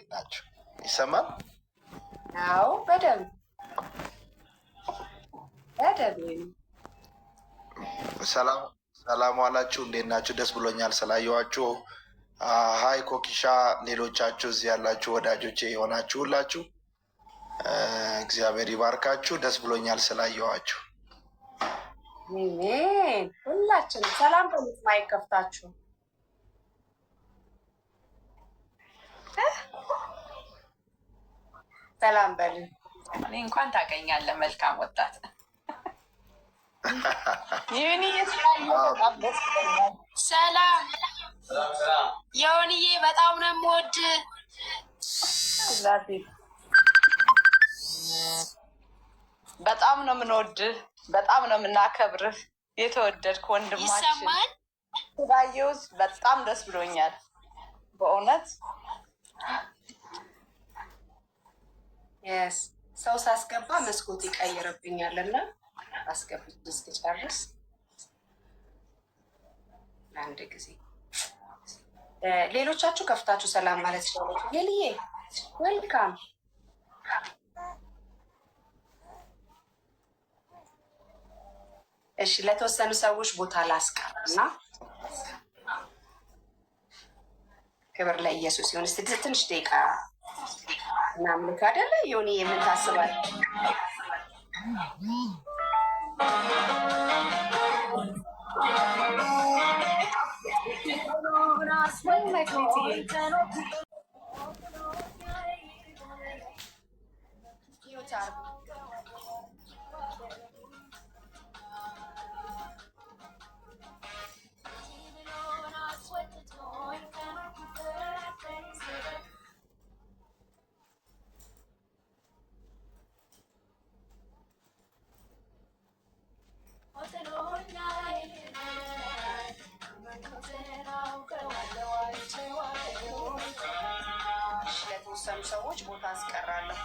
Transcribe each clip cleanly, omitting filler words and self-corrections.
ናቸው። ይሰማል? አዎ በደንብ በደንብ። ሰላም ዋላችሁ። እንዴት ናችሁ? ደስ ብሎኛል ስላየኋችሁ። ሀይ ኮኪሻ፣ ሌሎቻችሁ እዚህ ያላችሁ ወዳጆቼ የሆናችሁ ሁላችሁ እግዚአብሔር ይባርካችሁ። ደስ ብሎኛል ስላየኋችሁ። ሁላችንም ሰላም በሉት። ማይከፍታችሁ ሰላም በሉ። እኔ እንኳን ታገኛለህ መልካም ወጣት ይሁንዬ። ሰላም የሆንዬ፣ በጣም ነው የምወድህ። በጣም ነው የምንወድህ፣ በጣም ነው የምናከብርህ። የተወደድክ ወንድማችን ባየሁት በጣም ደስ ብሎኛል በእውነት። ሰው ሳስገባ መስኮት ይቀይርብኛል እና አስገብቼ እስክጨርስ ለአንድ ጊዜ ሌሎቻችሁ ከፍታችሁ ሰላም ማለት ይችላል። የልዬ ዌልካም። እሺ፣ ለተወሰኑ ሰዎች ቦታ ላስቀር እና ክብር ለኢየሱስ ይሁን። እስቲ ትንሽ ደቂቃ እናምልክ አይደለ? ዮኒ የምን ታስባል? ለተወሰኑ ሰዎች ቦታ አስቀራለሁ።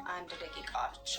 አንድ ደቂቃ ብቻ።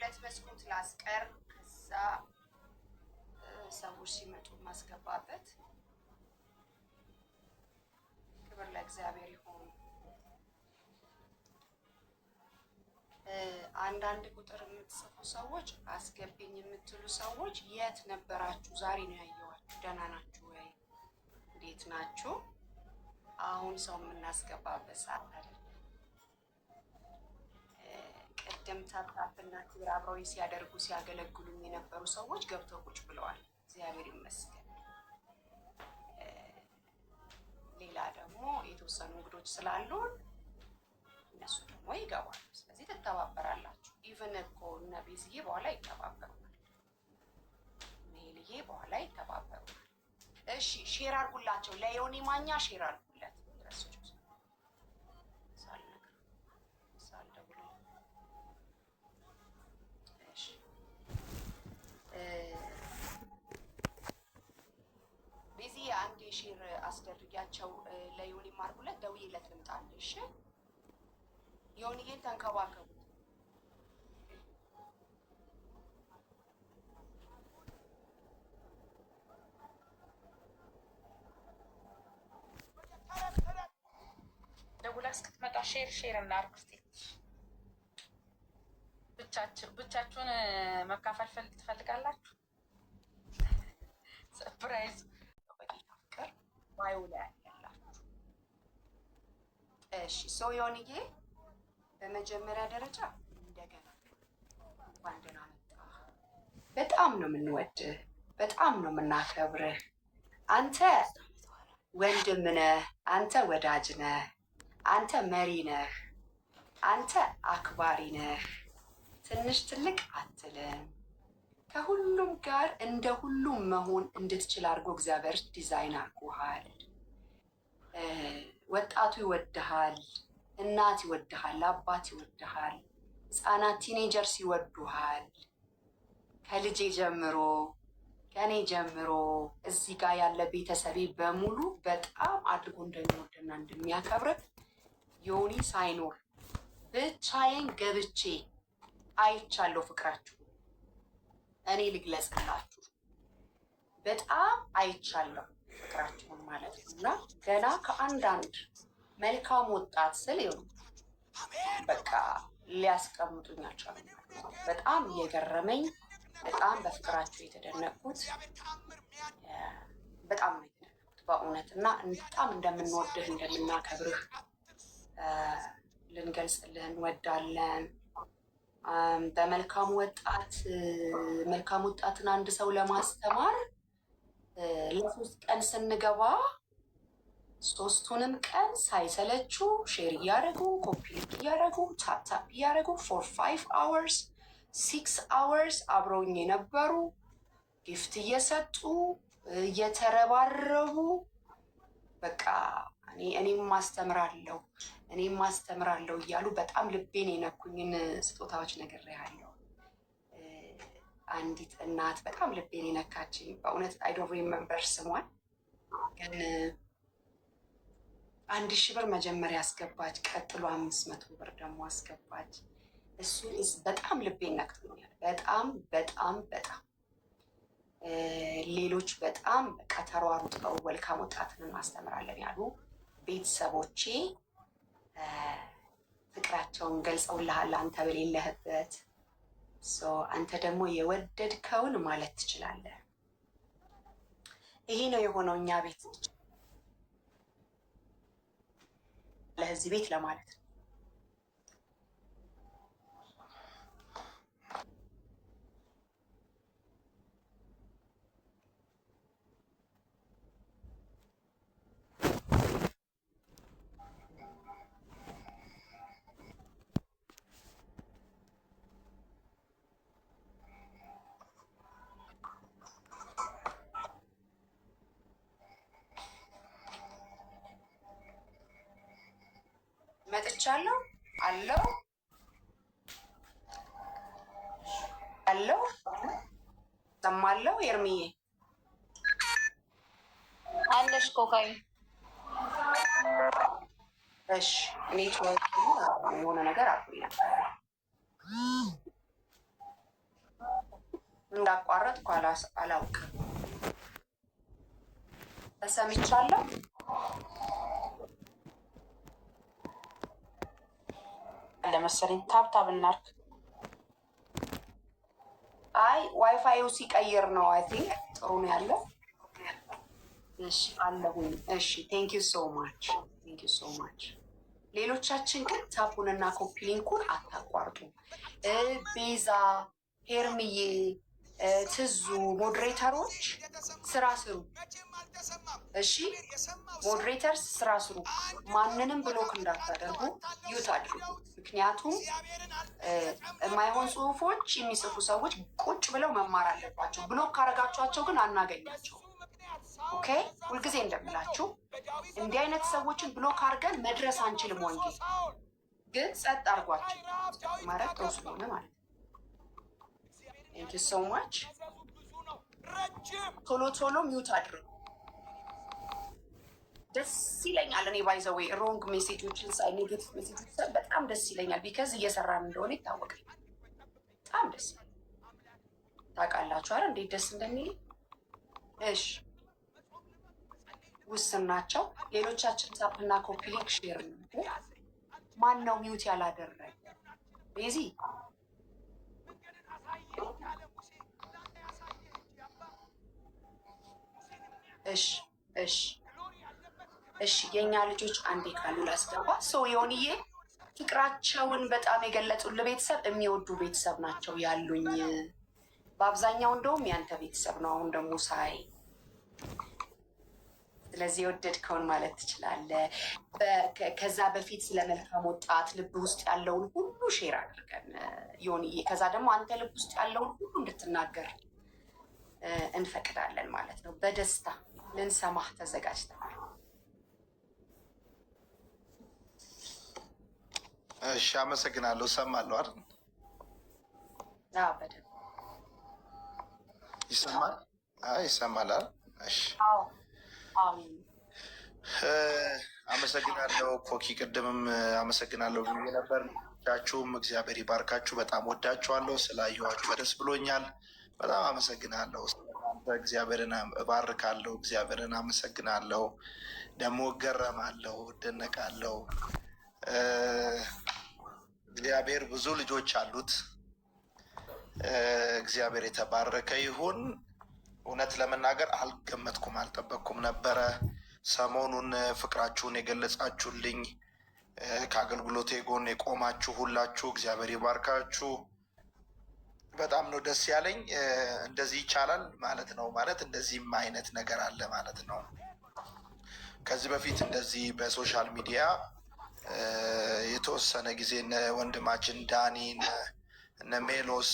የሁለት መስኮት ላስቀር፣ ከዛ ሰዎች ሲመጡ ማስገባበት። ክብር ለእግዚአብሔር ይሁን። አንዳንድ ቁጥር የምትጽፉ ሰዎች፣ አስገቢኝ የምትሉ ሰዎች የት ነበራችሁ? ዛሬ ነው ያየኋችሁ። ደህና ናችሁ ወይ? እንዴት ናችሁ? አሁን ሰው የምናስገባበት ሰዓት አለ። ቅድም ታፕታፕና ክብር አብረው ሲያደርጉ ሲያገለግሉኝ የነበሩ ሰዎች ገብተው ቁጭ ብለዋል። እግዚአብሔር ይመስገን። ሌላ ደግሞ የተወሰኑ እንግዶች ስላሉ እነሱ ደግሞ ይገባሉ። ስለዚህ ትተባበራላችሁ። ኢቨን እኮ እነ ቤዝዬ በኋላ ይተባበሩናል፣ ሜልዬ በኋላ ይተባበሩናል። እሺ ሼር አድርጉላቸው። ለዮኒ ማኛ ሼር አድርጉለት። ቤዝዬ አንድ ሼር አስደርጊያቸው። ለዮኒ ማርጉለት። ደውዬለት ልምጣልሽ። እሺ ዮኒዬን ተንከባከቡት። ደውላ እስክትመጣ ሼር እናድርግ እስኪ። ብቻችሁን መካፈል ትፈልጋላችሁ? እላዩ ላይ ያላችሁ። እሺ ዮኒዬ፣ በመጀመሪያ ደረጃ እንደገና እንኳን ደህና መጣህ። በጣም ነው የምንወድህ፣ በጣም ነው የምናከብርህ። አንተ ወንድም ነህ፣ አንተ ወዳጅ ነህ፣ አንተ መሪ ነህ፣ አንተ አክባሪ ነህ። ትንሽ ትልቅ አትልም። ከሁሉም ጋር እንደ ሁሉም መሆን እንድትችል አድርጎ እግዚአብሔር ዲዛይን አድርጎሃል። ወጣቱ ይወድሃል፣ እናት ይወድሃል፣ አባት ይወድሃል፣ ህፃናት ቲኔጀርስ ይወዱሃል። ከልጄ ጀምሮ ከእኔ ጀምሮ እዚህ ጋር ያለ ቤተሰቤ በሙሉ በጣም አድርጎ እንደሚወድና እንደሚያከብር ዮኒ ሳይኖር ብቻዬን ገብቼ አይቻለሁ። ፍቅራችሁ እኔ ልግለጽላችሁ፣ በጣም አይቻለሁ ፍቅራችሁን ማለት ነው። እና ገና ከአንዳንድ መልካም ወጣት ስል ይሁን በቃ ሊያስቀምጡኝ አልቻሉም። በጣም እየገረመኝ፣ በጣም በፍቅራችሁ የተደነቅኩት፣ በጣም ነው የተደነቅኩት በእውነት። እና በጣም እንደምንወድህ እንደምናከብርህ ልንገልጽልህ እንወዳለን። በመልካም ወጣትን አንድ ሰው ለማስተማር ለ3 ቀን ስንገባ 3ቱንም ቀን ሳይሰለቹ ሼር እያደረጉ ኮፒ ሊንክ እያደረጉ ታፕታፕ እያደረጉ ፎር 5 hours 6 hours አብረውኝ የነበሩ ጊፍት እየሰጡ እየተረባረቡ በቃ እኔም ማስተምራለሁ እያሉ በጣም ልቤን የነኩኝን ስጦታዎች ነግሬሃለሁ። አንዲት እናት በጣም ልቤን የነካችኝ በእውነት አይ ዶንት ሪሜምበር ስሟን፣ ግን 1000 ብር መጀመሪያ አስገባች፣ ቀጥሎ 500 ብር ደግሞ አስገባች። እሱ በጣም ልቤን ነክቶኛል። በጣም በጣም በጣም ሌሎች በጣም በቃ ተሯሩጠው ወልካም ወጣትን እናስተምራለን ያሉ ቤተሰቦቼ ፍቅራቸውን ገልጸውልሃል አንተ በሌለህበት። አንተ ደግሞ የወደድከውን ማለት ትችላለህ። ይሄ ነው የሆነው እኛ ቤት ለዚህ ቤት ለማለት ነው። መጥቻለሁ አለው ሰማለው። ኤርሚዬ አለሽ ኮካይ? እሺ እኔ የሆነ ነገር አቁኝ እንዳቋረጥኩ አላውቅም። ተሰምቻለሁ። ለመሰለኝ ታብታብ እናርክ። አይ ዋይፋዩ ሲቀይር ነው። አይ ቲንክ ጥሩ ነው ያለው። እሺ አለሁኝ። እሺ ቴንክ ዩ ሶ ማች። ሌሎቻችን ግን ታፑንና ኮፒ ሊንኩን አታቋርጡ። ቤዛ፣ ሄርምዬ፣ ትዙ ሞዴሬተሮች ስራ ስሩ። እሺ ሞዴሬተርስ ስራ ስሩ። ማንንም ብሎክ እንዳታደርጉ ዩት አድርጉ። ምክንያቱም የማይሆን ጽሁፎች የሚጽፉ ሰዎች ቁጭ ብለው መማር አለባቸው። ብሎክ ካረጋችኋቸው ግን አናገኛቸው። ኦኬ ሁልጊዜ እንደምላችሁ እንዲህ አይነት ሰዎችን ብሎክ አድርገን መድረስ አንችልም። ወንጌል ግን ጸጥ አድርጓቸው ማለት ጥሩ ስለሆነ ማለት ነው። ቴንክ ዩ ሶ ማች። ቶሎ ሚውት አድርጉ። ደስ ይለኛል። እኔ ባይዘዌ ሮንግ ሜሴጆችን ሳይ ኔጌቲቭ ሜሴጆች በጣም ደስ ይለኛል። ቢከዝ እየሰራን እንደሆነ ይታወቃል። በጣም ደስ ይለኛል። ታውቃላችሁ አይደል እንዴት ደስ እንደሚል። እሺ ውስን ናቸው። ሌሎቻችን ታፕና ኮፒ ሊንክ ሼር ነው። ማን ነው ሚውት ያላደረገ? ቤዚ እሺ እሺ የእኛ ልጆች አንዴ ካሉ ላስገባ። ሰው የሆንዬ ፍቅራቸውን በጣም የገለጹልህ ቤተሰብ የሚወዱ ቤተሰብ ናቸው ያሉኝ። በአብዛኛው እንደውም ያንተ ቤተሰብ ነው። አሁን ደግሞ ሳይ ስለዚህ የወደድከውን ማለት ትችላለህ። ከዛ በፊት ስለ መልካም ወጣት ልብ ውስጥ ያለውን ሁሉ ሼር አድርገን ዮንዬ፣ ከዛ ደግሞ አንተ ልብ ውስጥ ያለውን ሁሉ እንድትናገር እንፈቅዳለን ማለት ነው። በደስታ ልንሰማህ ተዘጋጅተናል። እሺ፣ አመሰግናለሁ። እሰማለሁ አይደል? በደንብ ይሰማል። ይሰማል አይደል? እሺ፣ አመሰግናለሁ ኮኪ። ቅድምም አመሰግናለሁ ብዬ ነበር። ቻችሁም እግዚአብሔር ይባርካችሁ። በጣም ወዳችኋለሁ። ስላየኋችሁ ደስ ብሎኛል። በጣም አመሰግናለሁ። እግዚአብሔርን እባርካለሁ። እግዚአብሔርን አመሰግናለሁ። ደግሞ እገረማለሁ፣ እደነቃለሁ። እግዚአብሔር ብዙ ልጆች አሉት። እግዚአብሔር የተባረከ ይሁን። እውነት ለመናገር አልገመትኩም፣ አልጠበቅኩም ነበረ። ሰሞኑን ፍቅራችሁን የገለጻችሁልኝ፣ ከአገልግሎቴ ጎን የቆማችሁ ሁላችሁ እግዚአብሔር ይባርካችሁ። በጣም ነው ደስ ያለኝ። እንደዚህ ይቻላል ማለት ነው። ማለት እንደዚህም አይነት ነገር አለ ማለት ነው። ከዚህ በፊት እንደዚህ በሶሻል ሚዲያ የተወሰነ ጊዜ እነ ወንድማችን ዳኒን እነ ሜሎስ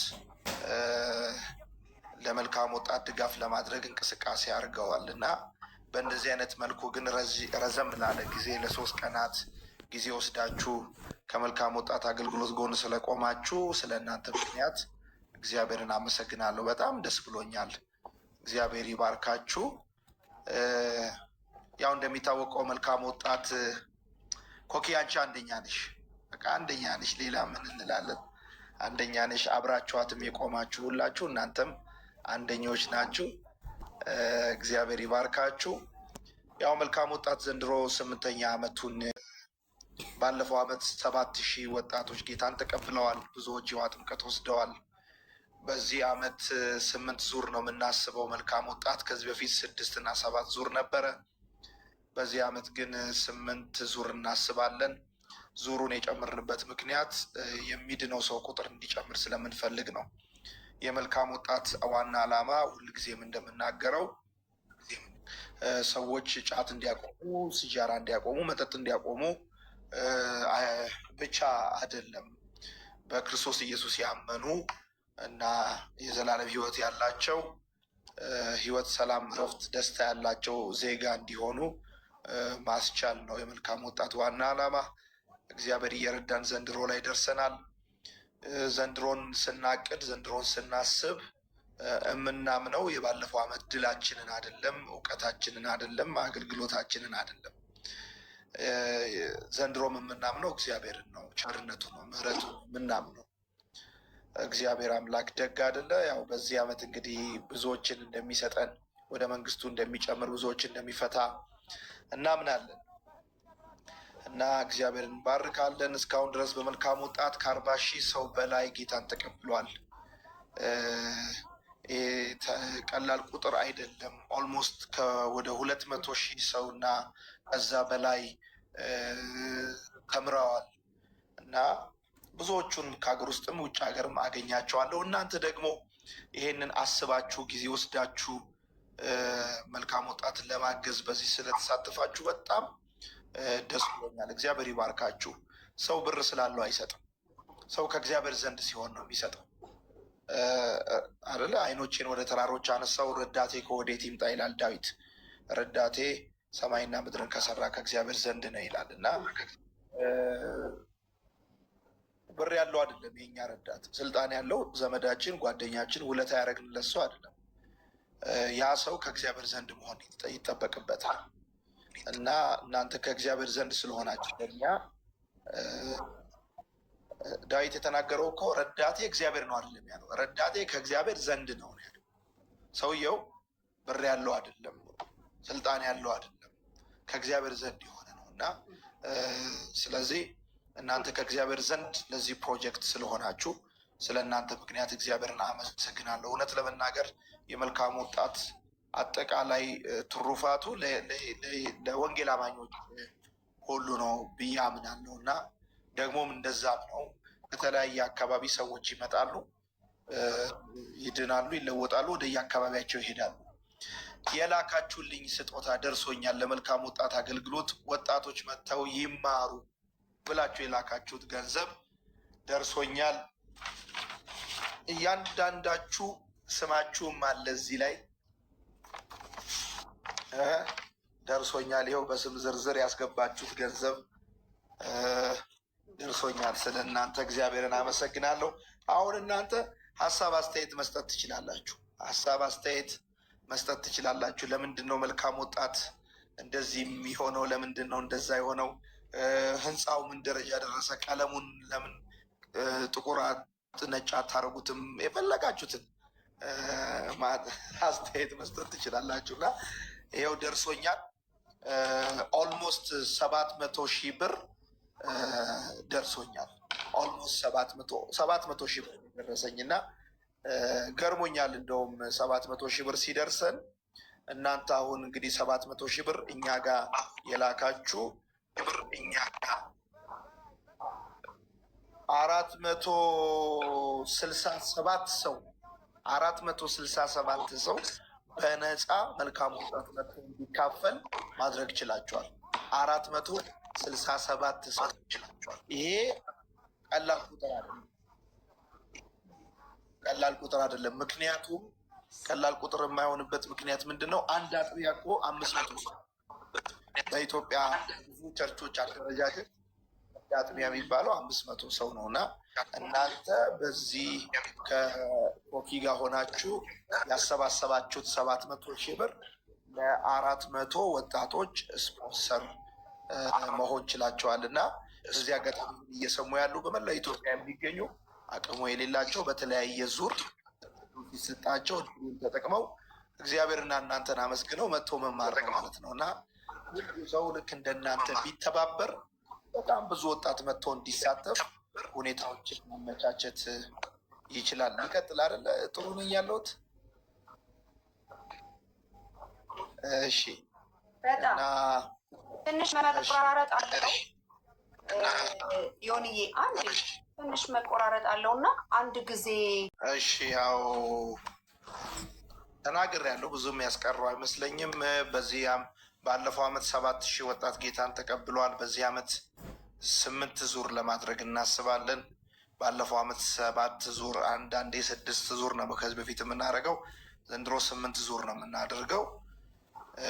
ለመልካም ወጣት ድጋፍ ለማድረግ እንቅስቃሴ አድርገዋል እና በእንደዚህ አይነት መልኩ ግን ረዘም ላለ ጊዜ ለ3 ቀናት ጊዜ ወስዳችሁ ከመልካም ወጣት አገልግሎት ጎን ስለቆማችሁ ስለ እናንተ ምክንያት እግዚአብሔርን አመሰግናለሁ። በጣም ደስ ብሎኛል። እግዚአብሔር ይባርካችሁ። ያው እንደሚታወቀው መልካም ወጣት ኮኪ አንቺ አንደኛ ነሽ፣ በቃ አንደኛ ነሽ። ሌላ ምን እንላለን? አንደኛ ነሽ። አብራችኋትም የቆማችሁ ሁላችሁ እናንተም አንደኞች ናችሁ። እግዚአብሔር ይባርካችሁ። ያው መልካም ወጣት ዘንድሮ 8ኛ ዓመቱን ባለፈው ዓመት 7000 ወጣቶች ጌታን ተቀብለዋል። ብዙዎች የውሃ ጥምቀት ወስደዋል። በዚህ ዓመት 8 ዙር ነው የምናስበው መልካም ወጣት። ከዚህ በፊት 6 እና 7 ዙር ነበረ። በዚህ ዓመት ግን 8 ዙር እናስባለን። ዙሩን የጨመርንበት ምክንያት የሚድነው ሰው ቁጥር እንዲጨምር ስለምንፈልግ ነው። የመልካም ወጣት ዋና ዓላማ ሁልጊዜም እንደምናገረው ሰዎች ጫት እንዲያቆሙ፣ ሲጃራ እንዲያቆሙ፣ መጠጥ እንዲያቆሙ ብቻ አይደለም። በክርስቶስ ኢየሱስ ያመኑ እና የዘላለም ሕይወት ያላቸው ሕይወት፣ ሰላም፣ እረፍት፣ ደስታ ያላቸው ዜጋ እንዲሆኑ ማስቻል ነው የመልካም ወጣት ዋና ዓላማ። እግዚአብሔር እየረዳን ዘንድሮ ላይ ደርሰናል። ዘንድሮን ስናቅድ፣ ዘንድሮን ስናስብ የምናምነው የባለፈው ዓመት ድላችንን አይደለም፣ እውቀታችንን አይደለም፣ አገልግሎታችንን አይደለም። ዘንድሮም የምናምነው እግዚአብሔርን ነው፣ ቸርነቱ ነው፣ ምሕረቱ የምናምነው። እግዚአብሔር አምላክ ደግ አይደለ? ያው በዚህ ዓመት እንግዲህ ብዙዎችን እንደሚሰጠን፣ ወደ መንግስቱ እንደሚጨምር፣ ብዙዎችን እንደሚፈታ እናምናለን እና እግዚአብሔርን እንባርካለን። እስካሁን ድረስ በመልካም ወጣት ከ40,000 ሰው በላይ ጌታን ተቀብሏል። ቀላል ቁጥር አይደለም። ኦልሞስት ወደ 200,000 ሰው እና ከዛ በላይ ተምረዋል እና ብዙዎቹን ከሀገር ውስጥም ውጭ ሀገርም አገኛቸዋለሁ። እናንተ ደግሞ ይሄንን አስባችሁ ጊዜ ወስዳችሁ መልካም ወጣትን ለማገዝ በዚህ ስለተሳተፋችሁ በጣም ደስ ብሎኛል። እግዚአብሔር ይባርካችሁ። ሰው ብር ስላለው አይሰጥም። ሰው ከእግዚአብሔር ዘንድ ሲሆን ነው የሚሰጠው አይደለ? ዓይኖቼን ወደ ተራሮች አነሳው፣ ረዳቴ ከወዴት ይምጣ ይላል ዳዊት። ረዳቴ ሰማይና ምድርን ከሰራ ከእግዚአብሔር ዘንድ ነው ይላል እና ብር ያለው አይደለም የኛ ረዳት። ስልጣን ያለው ዘመዳችን፣ ጓደኛችን፣ ውለታ ያደረግንለት ሰው አይደለም። ያ ሰው ከእግዚአብሔር ዘንድ መሆን ይጠበቅበታል እና እናንተ ከእግዚአብሔር ዘንድ ስለሆናችሁ ለእኛ ዳዊት የተናገረው እኮ ረዳቴ እግዚአብሔር ነው አይደለም ያለው፣ ረዳቴ ከእግዚአብሔር ዘንድ ነው ያለው። ሰውየው ብር ያለው አይደለም፣ ስልጣን ያለው አይደለም፣ ከእግዚአብሔር ዘንድ የሆነ ነው እና ስለዚህ እናንተ ከእግዚአብሔር ዘንድ ለዚህ ፕሮጀክት ስለሆናችሁ ስለ እናንተ ምክንያት እግዚአብሔርን አመሰግናለሁ። እውነት ለመናገር የመልካም ወጣት አጠቃላይ ትሩፋቱ ለወንጌል አማኞች ሁሉ ነው ብዬ አምናለሁ እና ደግሞም እንደዛም ነው። ከተለያየ አካባቢ ሰዎች ይመጣሉ፣ ይድናሉ፣ ይለወጣሉ፣ ወደ የአካባቢያቸው ይሄዳሉ። የላካችሁልኝ ስጦታ ደርሶኛል፣ ለመልካም ወጣት አገልግሎት ወጣቶች መጥተው ይማሩ ብላችሁ የላካችሁት ገንዘብ ደርሶኛል። እያንዳንዳችሁ ስማችሁም አለ እዚህ ላይ ደርሶኛል። ይኸው በስም ዝርዝር ያስገባችሁት ገንዘብ ደርሶኛል። ስለ እናንተ እግዚአብሔርን አመሰግናለሁ። አሁን እናንተ ሀሳብ አስተያየት መስጠት ትችላላችሁ። ሀሳብ አስተያየት መስጠት ትችላላችሁ። ለምንድን ነው መልካም ወጣት እንደዚህ የሚሆነው? ለምንድን ነው እንደዛ የሆነው? ህንፃው ምን ደረጃ ደረሰ? ቀለሙን ለምን ጥቁር ነጭ አታረጉትም? የፈለጋችሁትን አስተያየት መስጠት ትችላላችሁ እና ይኸው ደርሶኛል። ኦልሞስት 700,000 ብር ደርሶኛል። ኦልሞስት 700,000 ብር ደረሰኝ እና ገርሞኛል። እንደውም 700,000 ብር ሲደርሰን እናንተ አሁን እንግዲህ 700,000 ብር እኛ ጋር የላካችሁ ብር እኛ ጋር 467 ሰው በነፃ መልካም ወጣት መጥቶ እንዲካፈል ማድረግ ችላቸዋል። 467 ሰው ችላቸዋል። ይሄ ቀላል ቁጥር አይደለም። ምክንያቱም ቀላል ቁጥር የማይሆንበት ምክንያት ምንድን ነው? አንድ አጥቢያ እኮ 500 ሰው በኢትዮጵያ ብዙ ቸርቾች አደረጃጀት አጥቢያ የሚባለው 500 ሰው ነው እና እናንተ በዚህ ከኮኪ ጋር ሆናችሁ ያሰባሰባችሁት 700,000 ብር ለ400 ወጣቶች ስፖንሰር መሆን ችላቸዋል እና እዚህ አጋጣሚ እየሰሙ ያሉ በመላ ኢትዮጵያ የሚገኙ አቅሙ የሌላቸው በተለያየ ዙር ሲሰጣቸው ተጠቅመው እግዚአብሔርና እናንተን አመስግነው መጥቶ መማር ማለት ነው እና ሁሉ ሰው ልክ እንደናንተ ቢተባበር በጣም ብዙ ወጣት መጥቶ እንዲሳተፍ ሁኔታዎችን ማመቻቸት ይችላል። ይቀጥል አይደለ? ጥሩ ነኝ ያለሁት። እሺ፣ በጣም ትንሽ መቆራረጥ አለው ዮኒዬ፣ አንድ ትንሽ መቆራረጥ አለው እና አንድ ጊዜ እሺ፣ ያው ተናግሬያለሁ። ብዙም ያስቀረው አይመስለኝም። በዚያም ባለፈው አመት 7,000 ወጣት ጌታን ተቀብለዋል። በዚህ አመት 8 ዙር ለማድረግ እናስባለን። ባለፈው አመት 7 ዙር፣ አንዳንዴ 6 ዙር ነው ከዚህ በፊት የምናደርገው። ዘንድሮ 8 ዙር ነው የምናደርገው።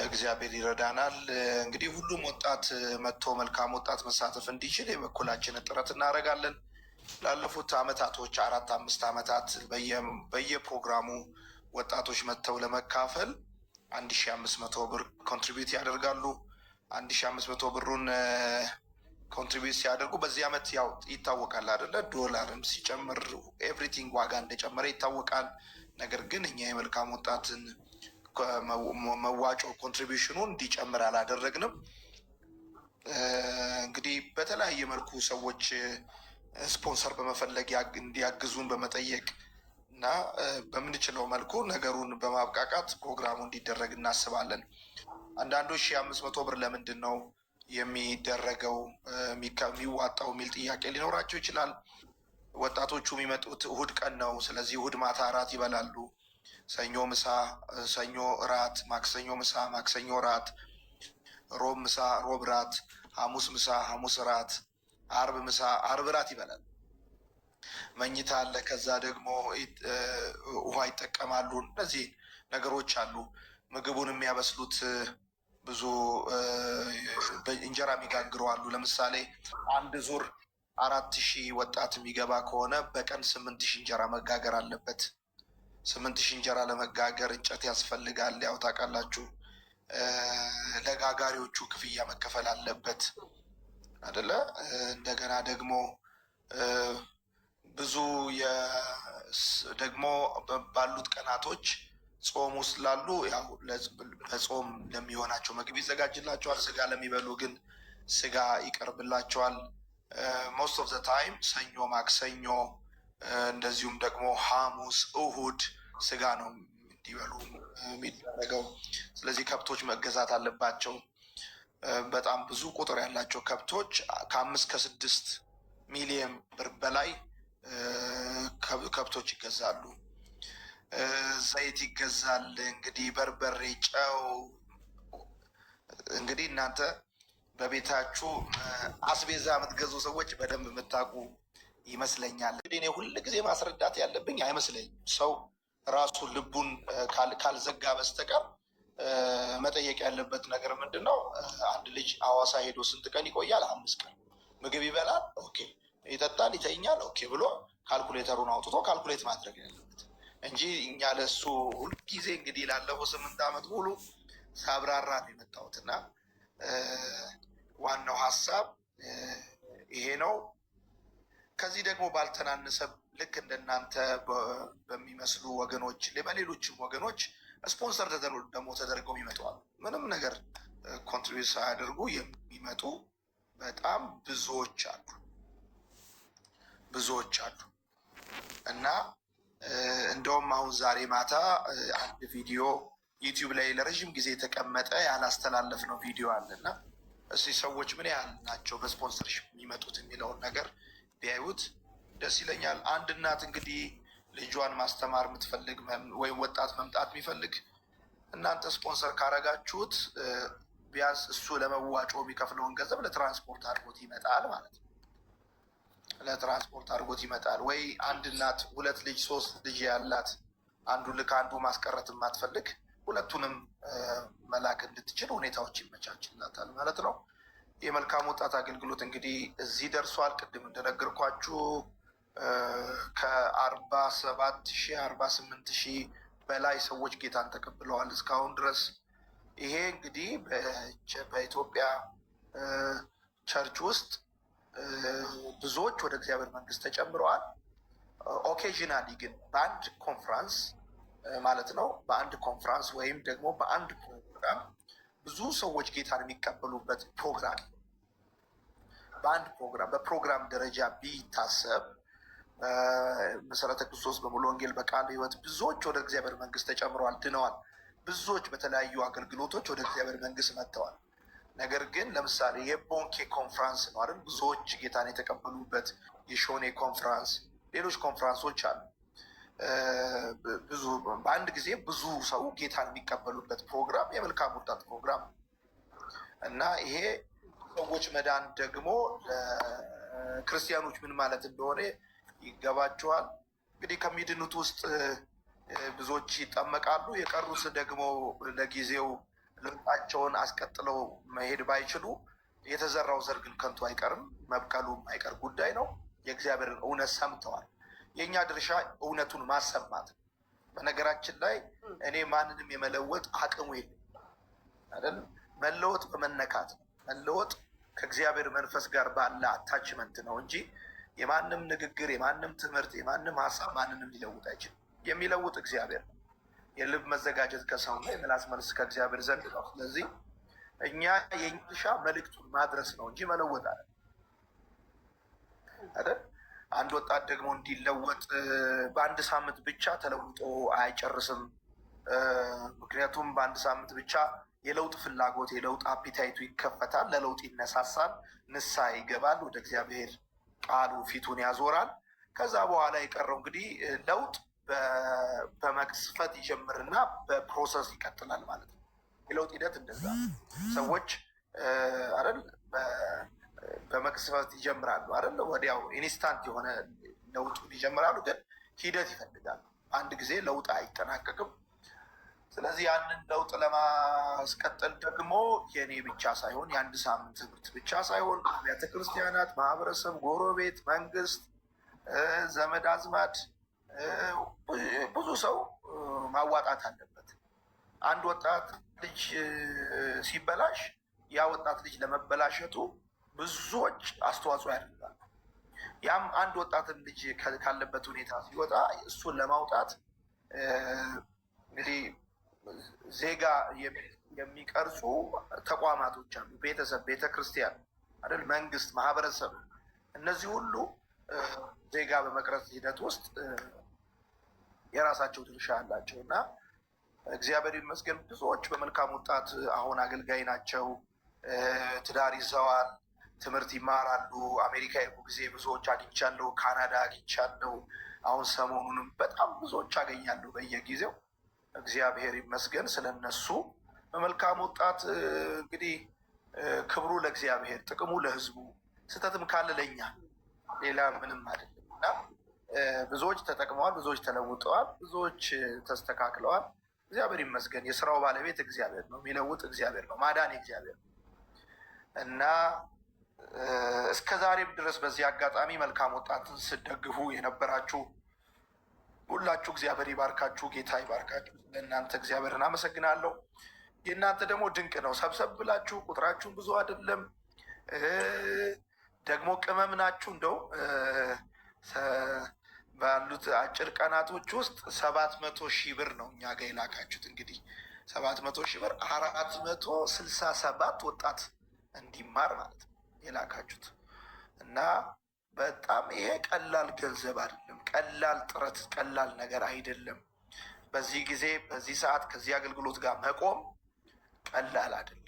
እግዚአብሔር ይረዳናል። እንግዲህ ሁሉም ወጣት መጥቶ መልካም ወጣት መሳተፍ እንዲችል የበኩላችንን ጥረት እናደርጋለን። ላለፉት አመታቶች 4-5 አመታት በየፕሮግራሙ ወጣቶች መጥተው ለመካፈል 1,500 ብር ኮንትሪቢዩት ያደርጋሉ። 1,500 ብሩን ኮንትሪቢዩት ሲያደርጉ በዚህ አመት ያው ይታወቃል አይደለ? ዶላርም ሲጨምር ኤቭሪቲንግ ዋጋ እንደጨመረ ይታወቃል። ነገር ግን እኛ የመልካም ወጣትን መዋጮ ኮንትሪቢዩሽኑን እንዲጨምር አላደረግንም። እንግዲህ በተለያየ መልኩ ሰዎች ስፖንሰር በመፈለግ እንዲያግዙን በመጠየቅ እና በምንችለው መልኩ ነገሩን በማብቃቃት ፕሮግራሙ እንዲደረግ እናስባለን። አንዳንዶች 1,500 ብር ለምንድን ነው የሚደረገው የሚዋጣው የሚል ጥያቄ ሊኖራቸው ይችላል። ወጣቶቹ የሚመጡት እሁድ ቀን ነው። ስለዚህ እሁድ ማታ እራት ይበላሉ። ሰኞ ምሳ፣ ሰኞ እራት፣ ማክሰኞ ምሳ፣ ማክሰኞ እራት፣ ሮብ ምሳ፣ ሮብ እራት፣ ሐሙስ ምሳ፣ ሐሙስ እራት፣ አርብ ምሳ፣ አርብ እራት ይበላል። መኝታ አለ። ከዛ ደግሞ ውሃ ይጠቀማሉ። እነዚህ ነገሮች አሉ። ምግቡን የሚያበስሉት ብዙ እንጀራ የሚጋግሩ አሉ። ለምሳሌ አንድ ዙር 4,000 ወጣት የሚገባ ከሆነ በቀን 8,000 እንጀራ መጋገር አለበት። 8,000 እንጀራ ለመጋገር እንጨት ያስፈልጋል። ያው ታውቃላችሁ። ለጋጋሪዎቹ ክፍያ መከፈል አለበት አይደለ? እንደገና ደግሞ ብዙ ደግሞ ባሉት ቀናቶች ጾም ውስጥ ላሉ ያው በጾም ለሚሆናቸው ምግብ ይዘጋጅላቸዋል። ስጋ ለሚበሉ ግን ስጋ ይቀርብላቸዋል። ሞስት ኦፍ ዘ ታይም ሰኞ፣ ማክሰኞ እንደዚሁም ደግሞ ሐሙስ፣ እሁድ ስጋ ነው እንዲበሉ የሚደረገው። ስለዚህ ከብቶች መገዛት አለባቸው። በጣም ብዙ ቁጥር ያላቸው ከብቶች ከ5 ከ6 ሚሊዮን ብር በላይ ከብቶች ይገዛሉ። ዘይት ይገዛል። እንግዲህ በርበሬ፣ ጨው። እንግዲህ እናንተ በቤታችሁ አስቤዛ የምትገዙ ሰዎች በደንብ የምታውቁ ይመስለኛል። እንግዲህ እኔ ሁል ጊዜ ማስረዳት ያለብኝ አይመስለኝም። ሰው ራሱ ልቡን ካልዘጋ በስተቀር መጠየቅ ያለበት ነገር ምንድን ነው? አንድ ልጅ ሐዋሳ ሄዶ ስንት ቀን ይቆያል? 5 ቀን። ምግብ ይበላል፣ ኦኬ፣ ይጠጣል፣ ይተኛል፣ ኦኬ ብሎ ካልኩሌተሩን አውጥቶ ካልኩሌት ማድረግ ያለበት እንጂ እኛ ለሱ ሁልጊዜ እንግዲህ ላለፈው 8 ዓመት ሙሉ ሳብራራ ነው የመጣሁት እና ዋናው ሀሳብ ይሄ ነው። ከዚህ ደግሞ ባልተናነሰ ልክ እንደናንተ በሚመስሉ ወገኖች በሌሎችም ወገኖች ስፖንሰር ደግሞ ተደርገው ይመጣሉ። ምንም ነገር ኮንትሪቢዩት ሳያደርጉ የሚመጡ በጣም ብዙዎች አሉ እና እንደውም አሁን ዛሬ ማታ አንድ ቪዲዮ ዩቲዩብ ላይ ለረዥም ጊዜ የተቀመጠ ያላስተላለፍነው ቪዲዮ አለና እስኪ ሰዎች ምን ያህል ናቸው በስፖንሰርሽፕ የሚመጡት የሚለውን ነገር ቢያዩት ደስ ይለኛል። አንድ እናት እንግዲህ ልጇን ማስተማር የምትፈልግ ወይም ወጣት መምጣት የሚፈልግ እናንተ ስፖንሰር ካረጋችሁት ቢያንስ እሱ ለመዋጮ የሚከፍለውን ገንዘብ ለትራንስፖርት አድርጎት ይመጣል ማለት ነው። ለትራንስፖርት አድርጎት ይመጣል። ወይ አንድ እናት 2 ልጅ 3 ልጅ ያላት አንዱ ልክ አንዱ ማስቀረት የማትፈልግ ሁለቱንም መላክ እንድትችል ሁኔታዎች ይመቻችላታል ማለት ነው። የመልካም ወጣት አገልግሎት እንግዲህ እዚህ ደርሷል። ቅድም እንደነገርኳችሁ ከ47,000 48,000 በላይ ሰዎች ጌታን ተቀብለዋል እስካሁን ድረስ። ይሄ እንግዲህ በኢትዮጵያ ቸርች ውስጥ ብዙዎች ወደ እግዚአብሔር መንግስት ተጨምረዋል። ኦኬዥናሊ ግን በአንድ ኮንፍራንስ ማለት ነው በአንድ ኮንፍራንስ ወይም ደግሞ በአንድ ፕሮግራም ብዙ ሰዎች ጌታን የሚቀበሉበት ፕሮግራም በአንድ ፕሮግራም በፕሮግራም ደረጃ ቢታሰብ መሰረተ ክርስቶስ በሙሉ ወንጌል በቃል ሕይወት ብዙዎች ወደ እግዚአብሔር መንግስት ተጨምረዋል፣ ድነዋል። ብዙዎች በተለያዩ አገልግሎቶች ወደ እግዚአብሔር መንግስት መጥተዋል። ነገር ግን ለምሳሌ የቦንኬ ኮንፍራንስ ነው አይደል? ብዙዎች ጌታን የተቀበሉበት የሾኔ ኮንፍራንስ፣ ሌሎች ኮንፍራንሶች አሉ። ብዙ በአንድ ጊዜ ብዙ ሰው ጌታን የሚቀበሉበት ፕሮግራም የመልካም ወጣት ፕሮግራም እና ይሄ ሰዎች መዳን ደግሞ ክርስቲያኖች ምን ማለት እንደሆነ ይገባቸዋል። እንግዲህ ከሚድኑት ውስጥ ብዙዎች ይጠመቃሉ። የቀሩት ደግሞ ለጊዜው ልምጣቸውን አስቀጥለው መሄድ ባይችሉ የተዘራው ዘር ግን ከንቱ አይቀርም፣ መብቀሉ የማይቀር ጉዳይ ነው። የእግዚአብሔርን እውነት ሰምተዋል። የእኛ ድርሻ እውነቱን ማሰማት። በነገራችን ላይ እኔ ማንንም የመለወጥ አቅሙ የለም አይደል? መለወጥ በመነካት ነው። መለወጥ ከእግዚአብሔር መንፈስ ጋር ባለ አታችመንት ነው እንጂ የማንም ንግግር፣ የማንም ትምህርት፣ የማንም ሀሳብ ማንንም ሊለውጥ አይችልም። የሚለውጥ እግዚአብሔር ነው። የልብ መዘጋጀት ከሰው ነው፣ የምላስ መልስ ከእግዚአብሔር ዘንድ ነው። ስለዚህ እኛ የእኛ ድርሻ መልእክቱን ማድረስ ነው እንጂ መለወጥ አለ አይደል? አንድ ወጣት ደግሞ እንዲለወጥ በአንድ ሳምንት ብቻ ተለውጦ አይጨርስም። ምክንያቱም በአንድ ሳምንት ብቻ የለውጥ ፍላጎት የለውጥ አፒታይቱ ይከፈታል፣ ለለውጥ ይነሳሳል፣ ንስሐ ይገባል፣ ወደ እግዚአብሔር ቃሉ ፊቱን ያዞራል። ከዛ በኋላ የቀረው እንግዲህ ለውጥ በመቅስፈት ይጀምርና በፕሮሰስ ይቀጥላል ማለት ነው። የለውጥ ሂደት እንደዛ ሰዎች አይደል በመቅስፈት ይጀምራሉ አይደል? ወዲያው ኢንስታንት የሆነ ለውጡን ይጀምራሉ፣ ግን ሂደት ይፈልጋሉ። አንድ ጊዜ ለውጥ አይጠናቀቅም። ስለዚህ ያንን ለውጥ ለማስቀጠል ደግሞ የእኔ ብቻ ሳይሆን የአንድ ሳምንት ትምህርት ብቻ ሳይሆን አብያተ ክርስቲያናት፣ ማህበረሰብ፣ ጎረቤት፣ መንግስት፣ ዘመድ አዝማድ ብዙ ሰው ማዋጣት አለበት። አንድ ወጣት ልጅ ሲበላሽ ያ ወጣት ልጅ ለመበላሸቱ ብዙዎች አስተዋጽኦ ያደርጋሉ። ያም አንድ ወጣትን ልጅ ካለበት ሁኔታ ሲወጣ እሱን ለማውጣት እንግዲህ ዜጋ የሚቀርጹ ተቋማቶች አሉ። ቤተሰብ፣ ቤተክርስቲያን አይደል፣ መንግስት፣ ማህበረሰብ፣ እነዚህ ሁሉ ዜጋ በመቅረጽ ሂደት ውስጥ የራሳቸው ድርሻ አላቸው እና እግዚአብሔር ይመስገን ብዙዎች በመልካም ወጣት አሁን አገልጋይ ናቸው። ትዳር ይዘዋል፣ ትምህርት ይማራሉ። አሜሪካ የሄድኩ ጊዜ ብዙዎች አግኝቻለሁ፣ ካናዳ አግኝቻለሁ። አሁን ሰሞኑንም በጣም ብዙዎች አገኛለሁ በየጊዜው። እግዚአብሔር ይመስገን ስለነሱ። በመልካም ወጣት እንግዲህ ክብሩ ለእግዚአብሔር፣ ጥቅሙ ለሕዝቡ፣ ስህተትም ካለ ለእኛ፣ ሌላ ምንም አይደለም እና ብዙዎች ተጠቅመዋል፣ ብዙዎች ተለውጠዋል፣ ብዙዎች ተስተካክለዋል። እግዚአብሔር ይመስገን። የስራው ባለቤት እግዚአብሔር ነው፣ የሚለውጥ እግዚአብሔር ነው፣ ማዳን እግዚአብሔር ነው እና እስከ ዛሬም ድረስ በዚህ አጋጣሚ መልካም ወጣትን ስደግፉ የነበራችሁ ሁላችሁ እግዚአብሔር ይባርካችሁ፣ ጌታ ይባርካችሁ። ለእናንተ እግዚአብሔርን አመሰግናለሁ። የእናንተ ደግሞ ድንቅ ነው። ሰብሰብ ብላችሁ ቁጥራችሁን ብዙ አይደለም፣ ደግሞ ቅመም ናችሁ። እንደው ባሉት አጭር ቀናቶች ውስጥ 700,000 ብር ነው እኛ ጋ የላካችሁት። እንግዲህ 700,000 ብር 467 ወጣት እንዲማር ማለት ነው የላካችሁት እና በጣም ይሄ ቀላል ገንዘብ አይደለም፣ ቀላል ጥረት፣ ቀላል ነገር አይደለም። በዚህ ጊዜ በዚህ ሰዓት ከዚህ አገልግሎት ጋር መቆም ቀላል አይደለም።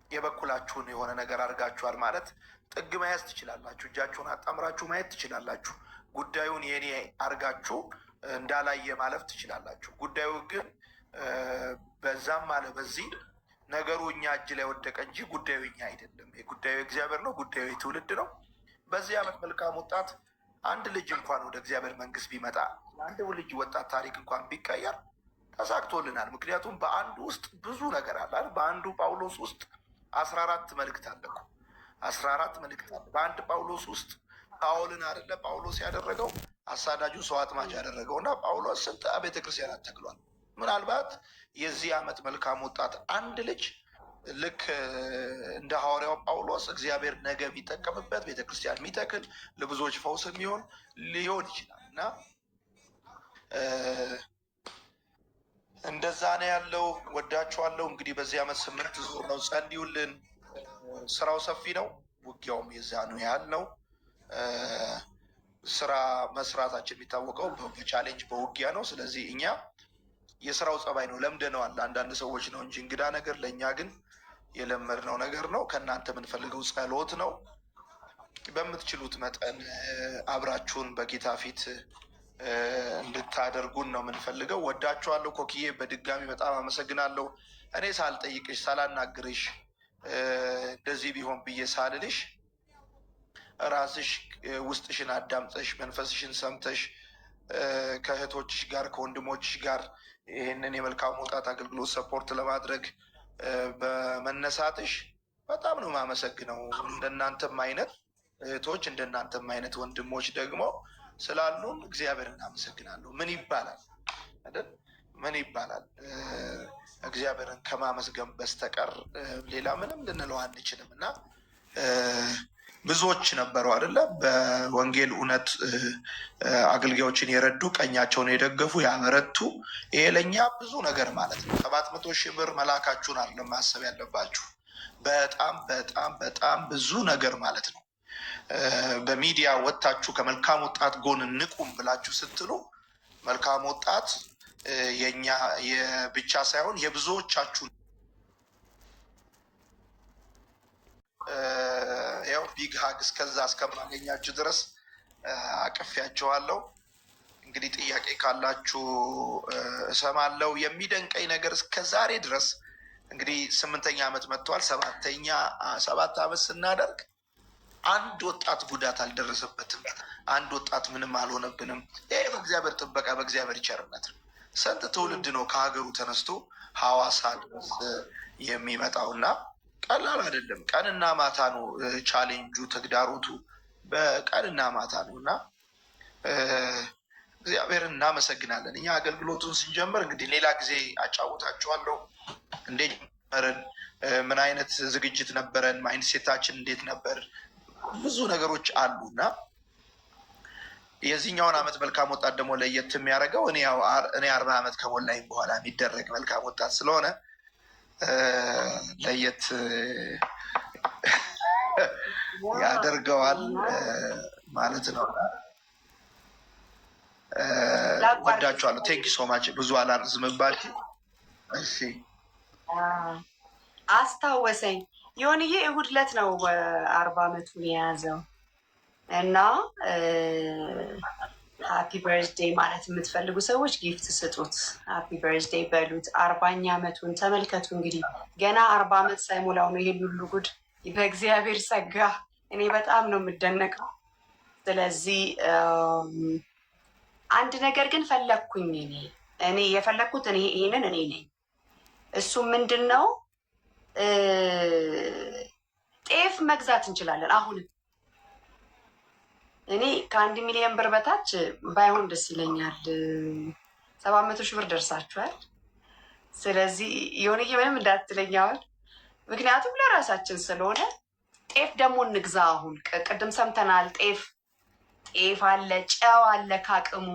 የበኩላችሁን የሆነ ነገር አድርጋችኋል ማለት ጥግ መያዝ ትችላላችሁ፣ እጃችሁን አጣምራችሁ ማየት ትችላላችሁ። ጉዳዩን የኔ አድርጋችሁ እንዳላየ ማለፍ ትችላላችሁ። ጉዳዩ ግን በዛም አለ በዚህ ነገሩ እኛ እጅ ላይ ወደቀ እንጂ ጉዳዩ እኛ አይደለም። ጉዳዩ እግዚአብሔር ነው። ጉዳዩ የትውልድ ነው። በዚህ ዓመት መልካም ወጣት አንድ ልጅ እንኳን ወደ እግዚአብሔር መንግስት ቢመጣ አንድ ልጅ ወጣት ታሪክ እንኳን ቢቀየር ተሳክቶልናል። ምክንያቱም በአንዱ ውስጥ ብዙ ነገር አለ። በአንዱ ጳውሎስ ውስጥ 14 መልእክት አለ እኮ 14 መልእክት አለ። በአንድ ጳውሎስ ውስጥ ጳውልን አይደለ ጳውሎስ ያደረገው አሳዳጁ ሰው አጥማጅ ያደረገው እና ጳውሎስ ስንት ቤተክርስቲያናት ተክሏል። ምናልባት የዚህ ዓመት መልካም ወጣት አንድ ልጅ ልክ እንደ ሐዋርያው ጳውሎስ እግዚአብሔር ነገ የሚጠቀምበት ቤተክርስቲያን የሚተክል ለብዙዎች ፈውስ የሚሆን ሊሆን ይችላል እና እንደዛ ነው ያለው። ወዳችኋለሁ። እንግዲህ በዚህ ዓመት 8 ዙር ነው። ጸልዩልን። ስራው ሰፊ ነው፣ ውጊያውም የዛኑ ያህል ነው። ስራ መስራታችን የሚታወቀው በቻሌንጅ በውጊያ ነው። ስለዚህ እኛ የስራው ጸባይ ነው፣ ለምደነዋል። አንዳንድ ሰዎች ነው እንጂ እንግዳ ነገር፣ ለእኛ ግን የለመድነው ነገር ነው። ከእናንተ የምንፈልገው ጸሎት ነው። በምትችሉት መጠን አብራችሁን በጌታ ፊት እንድታደርጉን ነው የምንፈልገው። ወዳችኋለሁ። ኮክዬ በድጋሚ በጣም አመሰግናለሁ። እኔ ሳልጠይቅሽ ሳላናግርሽ እንደዚህ ቢሆን ብዬ ሳልልሽ ራስሽ ውስጥሽን አዳምጠሽ መንፈስሽን ሰምተሽ ከእህቶችሽ ጋር ከወንድሞችሽ ጋር ይህንን የመልካም ወጣት አገልግሎት ሰፖርት ለማድረግ በመነሳትሽ በጣም ነው የማመሰግነው። እንደናንተም አይነት እህቶች እንደናንተም አይነት ወንድሞች ደግሞ ስላሉን እግዚአብሔርን አመሰግናለሁ። ምን ይባላል አይደል? ምን ይባላል? እግዚአብሔርን ከማመስገን በስተቀር ሌላ ምንም ልንለው አንችልም እና ብዙዎች ነበሩ አይደለ? በወንጌል እውነት አገልጋዮችን የረዱ ቀኛቸውን የደገፉ ያበረቱ። ይሄ ለእኛ ብዙ ነገር ማለት ነው። 700,000 ብር መላካችሁን አይደለም ማሰብ ያለባችሁ። በጣም በጣም በጣም ብዙ ነገር ማለት ነው። በሚዲያ ወጥታችሁ ከመልካም ወጣት ጎን ንቁም ብላችሁ ስትሉ መልካም ወጣት የኛ የብቻ ሳይሆን የብዙዎቻችሁ ያው ቢግ ሀግ እስከዛ እስከማገኛችሁ ድረስ አቅፌያችኋለሁ። እንግዲህ ጥያቄ ካላችሁ እሰማለሁ። የሚደንቀኝ ነገር እስከ ዛሬ ድረስ እንግዲህ 8ኛ ዓመት መጥቷል። 7 ዓመት ስናደርግ አንድ ወጣት ጉዳት አልደረሰበትም። አንድ ወጣት ምንም አልሆነብንም። ይሄ በእግዚአብሔር ጥበቃ በእግዚአብሔር ቸርነት ነው። ስንት ትውልድ ነው ከሀገሩ ተነስቶ ሐዋሳ ድረስ የሚመጣው እና ቀላል አይደለም። ቀንና ማታ ነው ቻሌንጁ፣ ተግዳሮቱ በቀንና ማታ ነው እና እግዚአብሔርን እናመሰግናለን። እኛ አገልግሎቱን ስንጀምር እንግዲህ ሌላ ጊዜ አጫውታችኋለሁ እንዴት ጀመርን፣ ምን አይነት ዝግጅት ነበረን፣ ማይንድሴታችን እንዴት ነበር፣ ብዙ ነገሮች አሉ እና የዚህኛውን ዓመት መልካም ወጣት ደግሞ ለየት የሚያደርገው እኔ 40 ዓመት ከሞላኝ በኋላ የሚደረግ መልካም ወጣት ስለሆነ ለየት ያደርገዋል ማለት ነው። ወዳችኋለሁ። ቴንኪ ሶ ማች። ብዙ አላርዝምባችሁ። እሺ አስታወሰኝ። የሆንዬ እሑድ ዕለት ነው 40 ዓመቱን የያዘው እና ሃፒ በርዝዴይ ማለት የምትፈልጉ ሰዎች ጊፍት ስጡት፣ ሃፒ በርዝዴይ በሉት። 40ኛ ዓመቱን ተመልከቱ። እንግዲህ ገና 40 ዓመት ሳይሞላው ነው ይሄን ሁሉ ጉድ። በእግዚአብሔር ጸጋ እኔ በጣም ነው የምደነቀው። ስለዚህ አንድ ነገር ግን ፈለግኩኝ። እኔ የፈለግኩት ይሄንን እኔ ነኝ። እሱ ምንድን ነው? ጤፍ መግዛት እንችላለን። አሁንም እኔ ከ1 ሚሊዮን ብር በታች ባይሆን ደስ ይለኛል። 700 ሺህ ብር ደርሳችኋል። ስለዚህ የሆነዬ ምንም እንዳትለኛዋል፣ ምክንያቱም ለራሳችን ስለሆነ ጤፍ ደግሞ እንግዛ። አሁን ቅድም ሰምተናል። ጤፍ አለ፣ ጨው አለ። ካቅሙ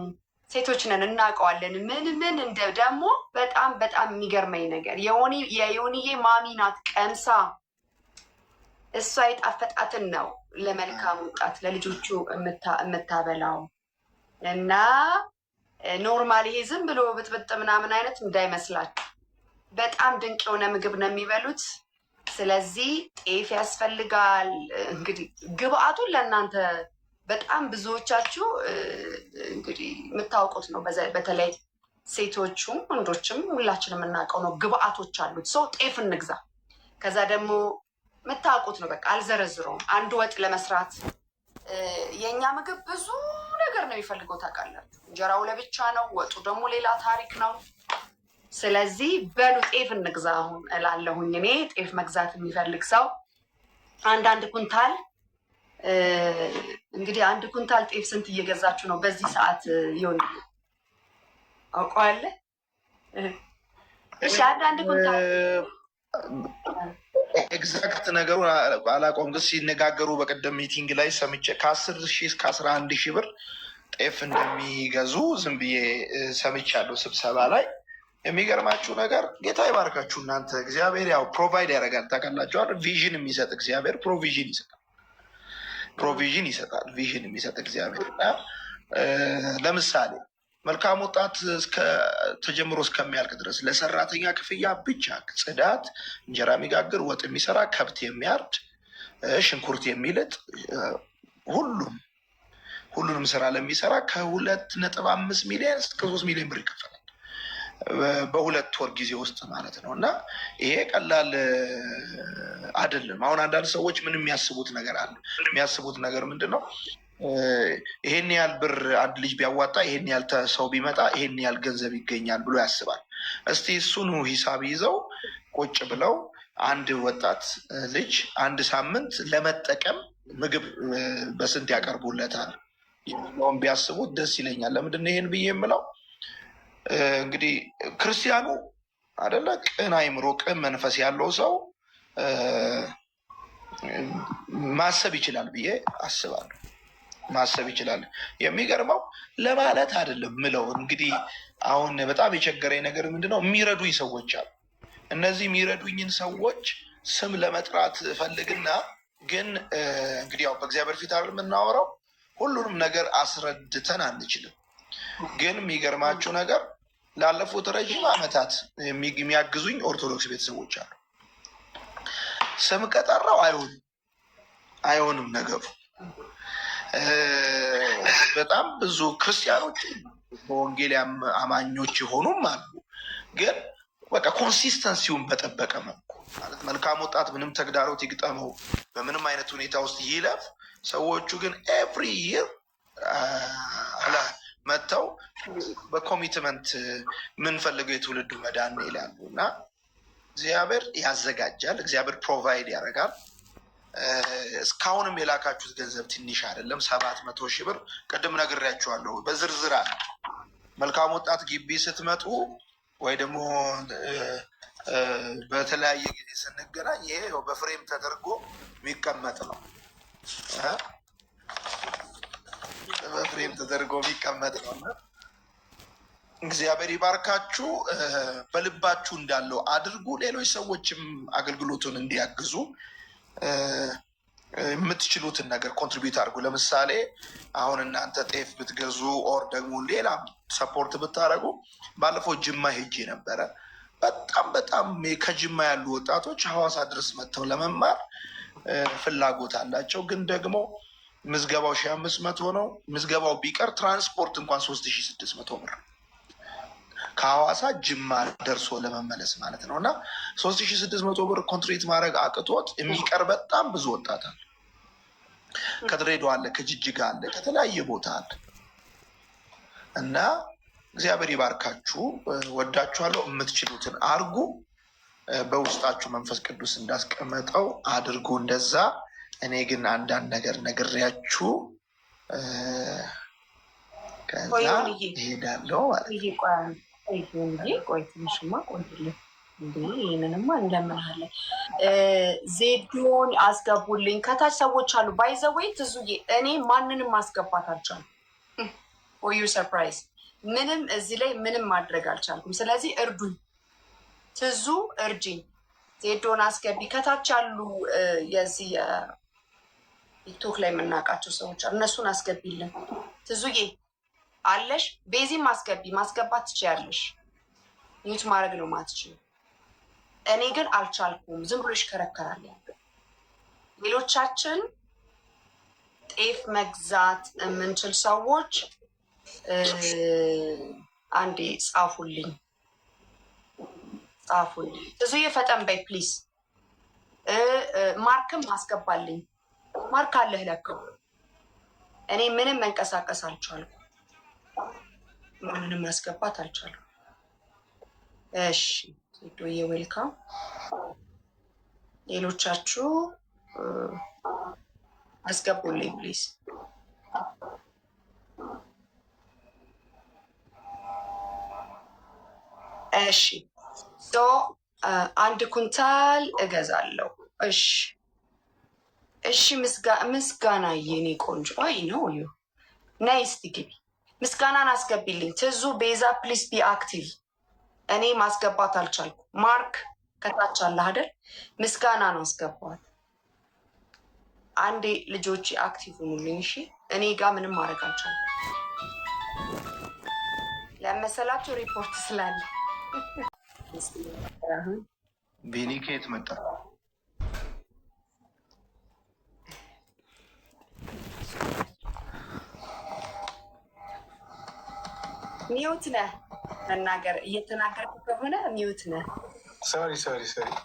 ሴቶች ነን እናውቀዋለን። ምን እንደ ደግሞ በጣም በጣም የሚገርመኝ ነገር የዮኒዬ ማሚ ናት ቀምሳ እሷ የጣፈጣትን ነው ለመልካም ወጣት ለልጆቹ የምታበላው እና ኖርማል ይሄ ዝም ብሎ ብጥብጥ ምናምን አይነት እንዳይመስላችሁ። በጣም ድንቅ የሆነ ምግብ ነው የሚበሉት። ስለዚህ ጤፍ ያስፈልጋል። እንግዲህ ግብአቱን ለእናንተ በጣም ብዙዎቻችሁ እንግዲህ የምታውቁት ነው። በተለይ ሴቶቹም ወንዶችም ሁላችን የምናውቀው ነው። ግብአቶች አሉት። ሰው ጤፍ እንግዛ። ከዛ ደግሞ የምታውቁት ነው። በቃ አልዘረዝረውም። አንድ ወጥ ለመስራት የእኛ ምግብ ብዙ ነገር ነው የሚፈልገው ታውቃላችሁ። እንጀራው ለብቻ ነው፣ ወጡ ደግሞ ሌላ ታሪክ ነው። ስለዚህ በሉ ጤፍ እንግዛ አሁን እላለሁኝ። እኔ ጤፍ መግዛት የሚፈልግ ሰው አንዳንድ ኩንታል እንግዲህ 1 ኩንታል ጤፍ ስንት እየገዛችሁ ነው በዚህ ሰዓት? ይሆን አውቀዋለሁ። እሺ አንዳንድ ኩንታል ኤግዛክት ነገሩ አላውቀውም፣ ግን ሲነጋገሩ በቀደም ሚቲንግ ላይ ሰምቼ ከ10 ሺህ እስከ 11 ሺህ ብር ጤፍ እንደሚገዙ ዝም ብዬ ሰምቻለሁ ስብሰባ ላይ። የሚገርማችሁ ነገር ጌታ ይባርካችሁ እናንተ። እግዚአብሔር ያው ፕሮቫይድ ያደርጋል ታውቃላችኋል። ቪዥን የሚሰጥ እግዚአብሔር ፕሮቪዥን ይሰጣል። ፕሮቪዥን ይሰጣል። ቪዥን የሚሰጥ እግዚአብሔር። ለምሳሌ መልካም ወጣት ተጀምሮ እስከሚያልቅ ድረስ ለሰራተኛ ክፍያ ብቻ ጽዳት፣ እንጀራ የሚጋግር፣ ወጥ የሚሰራ፣ ከብት የሚያርድ፣ ሽንኩርት የሚልጥ ሁሉንም ስራ ለሚሰራ ከ2.5 ሚሊዮን እስከ 3 ሚሊዮን ብር ይከፈላል በ2 ወር ጊዜ ውስጥ ማለት ነው። እና ይሄ ቀላል አይደለም። አሁን አንዳንድ ሰዎች ምን የሚያስቡት ነገር አለ። የሚያስቡት ነገር ምንድን ነው? ይሄን ያህል ብር አንድ ልጅ ቢያዋጣ ይሄን ያህል ሰው ቢመጣ ይሄን ያህል ገንዘብ ይገኛል ብሎ ያስባል። እስቲ እሱን ሂሳብ ይዘው ቁጭ ብለው አንድ ወጣት ልጅ አንድ ሳምንት ለመጠቀም ምግብ በስንት ያቀርቡለታል የሚለውን ቢያስቡት ደስ ይለኛል። ለምንድን ነው ይሄን ብዬ የምለው? እንግዲህ ክርስቲያኑ አደለ ቅን አይምሮ ቅን መንፈስ ያለው ሰው ማሰብ ይችላል ብዬ አስባለሁ። ማሰብ ይችላል። የሚገርመው ለማለት አይደለም ምለው። እንግዲህ አሁን በጣም የቸገረኝ ነገር ምንድነው? የሚረዱኝ ሰዎች አሉ። እነዚህ የሚረዱኝን ሰዎች ስም ለመጥራት ፈልግና ግን እንግዲህ ያው በእግዚአብሔር ፊት አይደል የምናወራው፣ ሁሉንም ነገር አስረድተን አንችልም። ግን የሚገርማችሁ ነገር ላለፉት ረዥም ዓመታት የሚያግዙኝ ኦርቶዶክስ ቤተሰቦች አሉ። ስም ከጠራው አይሆንም ነገሩ። በጣም ብዙ ክርስቲያኖች በወንጌል አማኞች የሆኑም አሉ። ግን በቃ ኮንሲስተንሲውን በጠበቀ መልኩ ማለት መልካም ወጣት ምንም ተግዳሮት ይግጠመው በምንም አይነት ሁኔታ ውስጥ ይለፍ፣ ሰዎቹ ግን ኤቭሪ ይር መጥተው በኮሚትመንት የምንፈልገው የትውልዱ መዳን ነው ይላሉ። እና እግዚአብሔር ያዘጋጃል፣ እግዚአብሔር ፕሮቫይድ ያደርጋል። እስካሁንም የላካችሁት ገንዘብ ትንሽ አይደለም። 700 ሺህ ብር ቅድም ነግሬያችኋለሁ። በዝርዝር አለ። መልካም ወጣት ግቢ ስትመጡ ወይ ደግሞ በተለያየ ጊዜ ስንገናኝ ይሄ በፍሬም ተደርጎ የሚቀመጥ ነው። በፍሬም ተደርጎ የሚቀመጥ ነው። እግዚአብሔር ይባርካችሁ። በልባችሁ እንዳለው አድርጉ። ሌሎች ሰዎችም አገልግሎቱን እንዲያግዙ የምትችሉትን ነገር ኮንትሪቢዩት አድርጉ። ለምሳሌ አሁን እናንተ ጤፍ ብትገዙ ኦር ደግሞ ሌላ ሰፖርት ብታደርጉ፣ ባለፈው ጅማ ሄጄ ነበረ። በጣም ከጅማ ያሉ ወጣቶች ሐዋሳ ድረስ መጥተው ለመማር ፍላጎት አላቸው። ግን ደግሞ ምዝገባው 1500 ነው። ምዝገባው ቢቀር ትራንስፖርት እንኳን 3600 ብር ከሐዋሳ ጅማ ደርሶ ለመመለስ ማለት ነው። እና 3600 ብር ኮንትሬት ማድረግ አቅቶት የሚቀር በጣም ብዙ ወጣት አለ። ከድሬዳዋ አለ፣ ከጅጅጋ አለ፣ ከተለያየ ቦታ አለ። እና እግዚአብሔር ይባርካችሁ። ወዳችኋለሁ። የምትችሉትን አርጉ። በውስጣችሁ መንፈስ ቅዱስ እንዳስቀመጠው አድርጉ እንደዛ። እኔ ግን አንዳንድ ነገር ነግሬያችሁ ከዛ ይሄዳለሁ ማለት ነው። ቆይ ትንሽማ ቆይልኝ እንዴ! ይህንንማ እንደምንሃለን። ዜዶን አስገቡልኝ። ከታች ሰዎች አሉ። ባይዘወይ ትዙዬ፣ እኔ ማንንም ማስገባት አልቻልኩም። ኦዩ ሰርፕራይዝ ምንም እዚህ ላይ ምንም ማድረግ አልቻልኩም። ስለዚህ እርዱኝ። ትዙ እርጂኝ። ዜዶን አስገቢ። ከታች ያሉ የዚህ ቲክቶክ ላይ የምናውቃቸው ሰዎች እነሱን አስገቢልን። ትዙዬ አለሽ? ቤዚም አስገቢ። ማስገባት ትችያለሽ። ኒውት ማድረግ ነው ማትችል። እኔ ግን አልቻልኩም። ዝም ብሎ ይሽከረከራል። ሌሎቻችን ጤፍ መግዛት የምንችል ሰዎች አንዴ ጻፉልኝ። ብዙዬ ፈጠን በይ ፕሊዝ። ማርክም አስገባልኝ። ማርክ አለህ ለከው። እኔ ምንም መንቀሳቀስ አልቻልኩም። ማንንም ማስገባት አልቻልኩም። እሺ ዶዬ ዌልካም። ሌሎቻችሁ አስገቡልኝ ፕሊዝ። እሺ አንድ ኩንታል እገዛለሁ። እሺ ምስጋና የኔ ቆንጆ። አይ ነው ዩ ነይ እስቲ ግቢ። ምስጋናን አስገቢልኝ። ትዙ ቤዛ ፕሊስ ቢ አክቲቭ። እኔ ማስገባት አልቻልኩ። ማርክ ከታች አለ አይደል? ምስጋናን አስገባት። አንዴ ልጆች አክቲቭ ሁኑልኝ እሺ። እኔ ጋር ምንም ማድረግ አልቻልኩም። ለመሰላችሁ ሪፖርት ስላለ ቤኒ ከየት መጣ? ሚውት ነህ። መናገር እየተናገርኩ ከሆነ ሚውት ነህ። ሶሪ።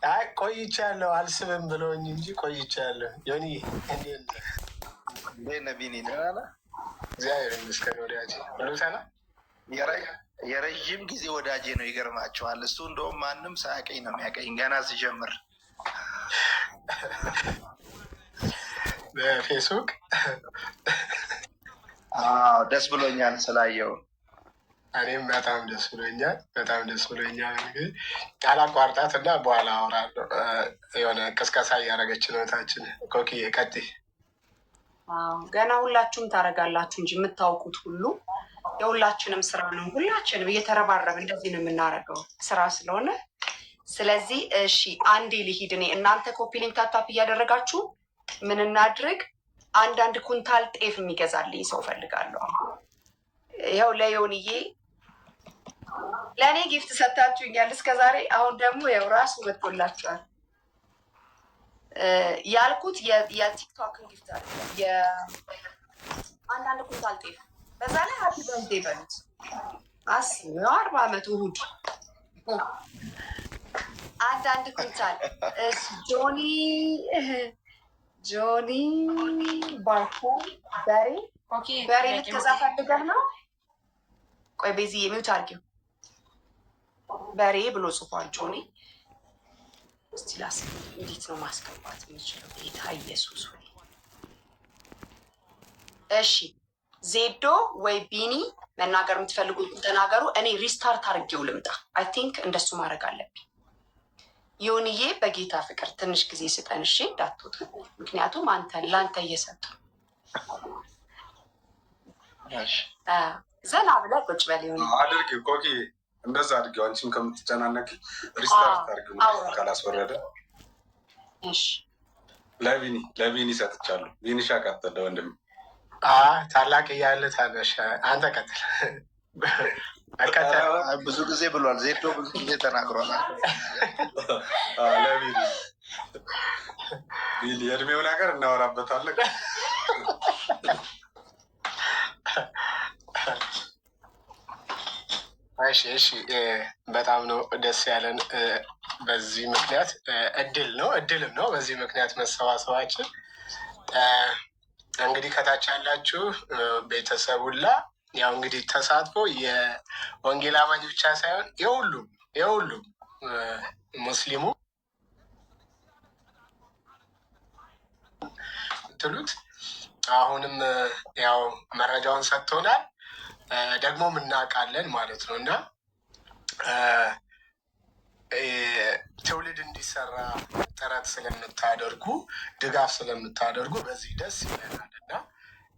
አይ ቆይቻለሁ፣ አልስብም ብለውኝ እንጂ ቆይቻለሁ። ዮኒ እንዴት ነህ? ቢኒ ደህና ነህ? እግዚአብሔር ይመስገን። ወዳጄ ሁሉ ሰላም? የረዥም ጊዜ ወዳጄ ነው። ይገርማቸዋል። እሱ እንደውም ማንም ሳያቀኝ ነው የሚያቀኝ ገና ሲጀምር በፌስቡክ። ደስ ብሎኛል ስላየው። እኔም በጣም ደስ ብሎኛል። እንግዲህ አላቋርጣት እና በኋላ አወራለሁ። የሆነ ቅስቀሳ እያደረገች ነው እህታችን ኮኪዬ፣ ቀጥይ። ገና ሁላችሁም ታደርጋላችሁ እንጂ የምታውቁት ሁሉ የሁላችንም ስራ ነው። ሁላችንም እየተረባረብ እንደዚህ ነው የምናደርገው ስራ ስለሆነ። ስለዚህ እሺ አንዴ ልሂድ እኔ። እናንተ ኮፒ ሊንክ ታፕ እያደረጋችሁ ምን እናድርግ? አንዳንድ ኩንታል ጤፍ የሚገዛልኝ ሰው ፈልጋለሁ። ይኸው ለዮንዬ ለእኔ ጊፍት ሰጥታችሁኛል እስከዛሬ። አሁን ደግሞ ያው ራሱ መጥቶላችኋል። ያልኩት የቲክቶክን ጊፍት አለ። አንዳንድ ኩንታል ጤፍ በዛ ላይ ሀፒ በርዝዴ በሉት። 40 ዓመት እሑድ አንዳንድ ኩንታል። ጆኒ ባርኮ በሬ ልትገዛ ፈልገህ ነው? ቆይ ቤዚዬ ሚውት አድርጊው። በሬ ብሎ ጽፏል ጆኒ። እስቲ ላስብ፣ እንዴት ነው ማስገባት የምችለው? ጌታ ኢየሱስ ሆይ። እሺ ዜዶ ወይ ቢኒ መናገር የምትፈልጉት ተናገሩ። እኔ ሪስታርት አድርጌው ልምጣ። አይ ቲንክ እንደሱ ማድረግ አለብኝ። ዮንዬ በጌታ ፍቅር ትንሽ ጊዜ ስጠን እሺ፣ እንዳትወጡ። ምክንያቱም ለአንተ እየሰጡ ዘና ብለህ ቁጭ በል። ሆን አድርጊ ኮኪ፣ እንደዛ አድርጊ። አንቺም ከምትጨናነቂ ሪስታርት አድርጊ ካላስወረደ። ለቢኒ ሰጥቻለሁ። ቢኒሻ ቀጥል ወንድም። ታላቅ እያለ ታነሽ አንተ ቀጥል። ብዙ ጊዜ ብሏል። ዜዶ ብዙ ጊዜ ተናግሯል። የእድሜው ነገር እናወራበታለን። እሺ በጣም ነው ደስ ያለን። በዚህ ምክንያት እድልም ነው በዚህ ምክንያት መሰባሰባችን። እንግዲህ ከታች ያላችሁ ቤተሰብ ሁላ ያው እንግዲህ ተሳትፎ የወንጌል አማኝ ብቻ ሳይሆን የሁሉም ሙስሊሙ ትሉት አሁንም ያው መረጃውን ሰጥቶናል፣ ደግሞ እናውቃለን ማለት ነው እና ትውልድ እንዲሰራ ጥረት ስለምታደርጉ ድጋፍ ስለምታደርጉ በዚህ ደስ ይለናል እና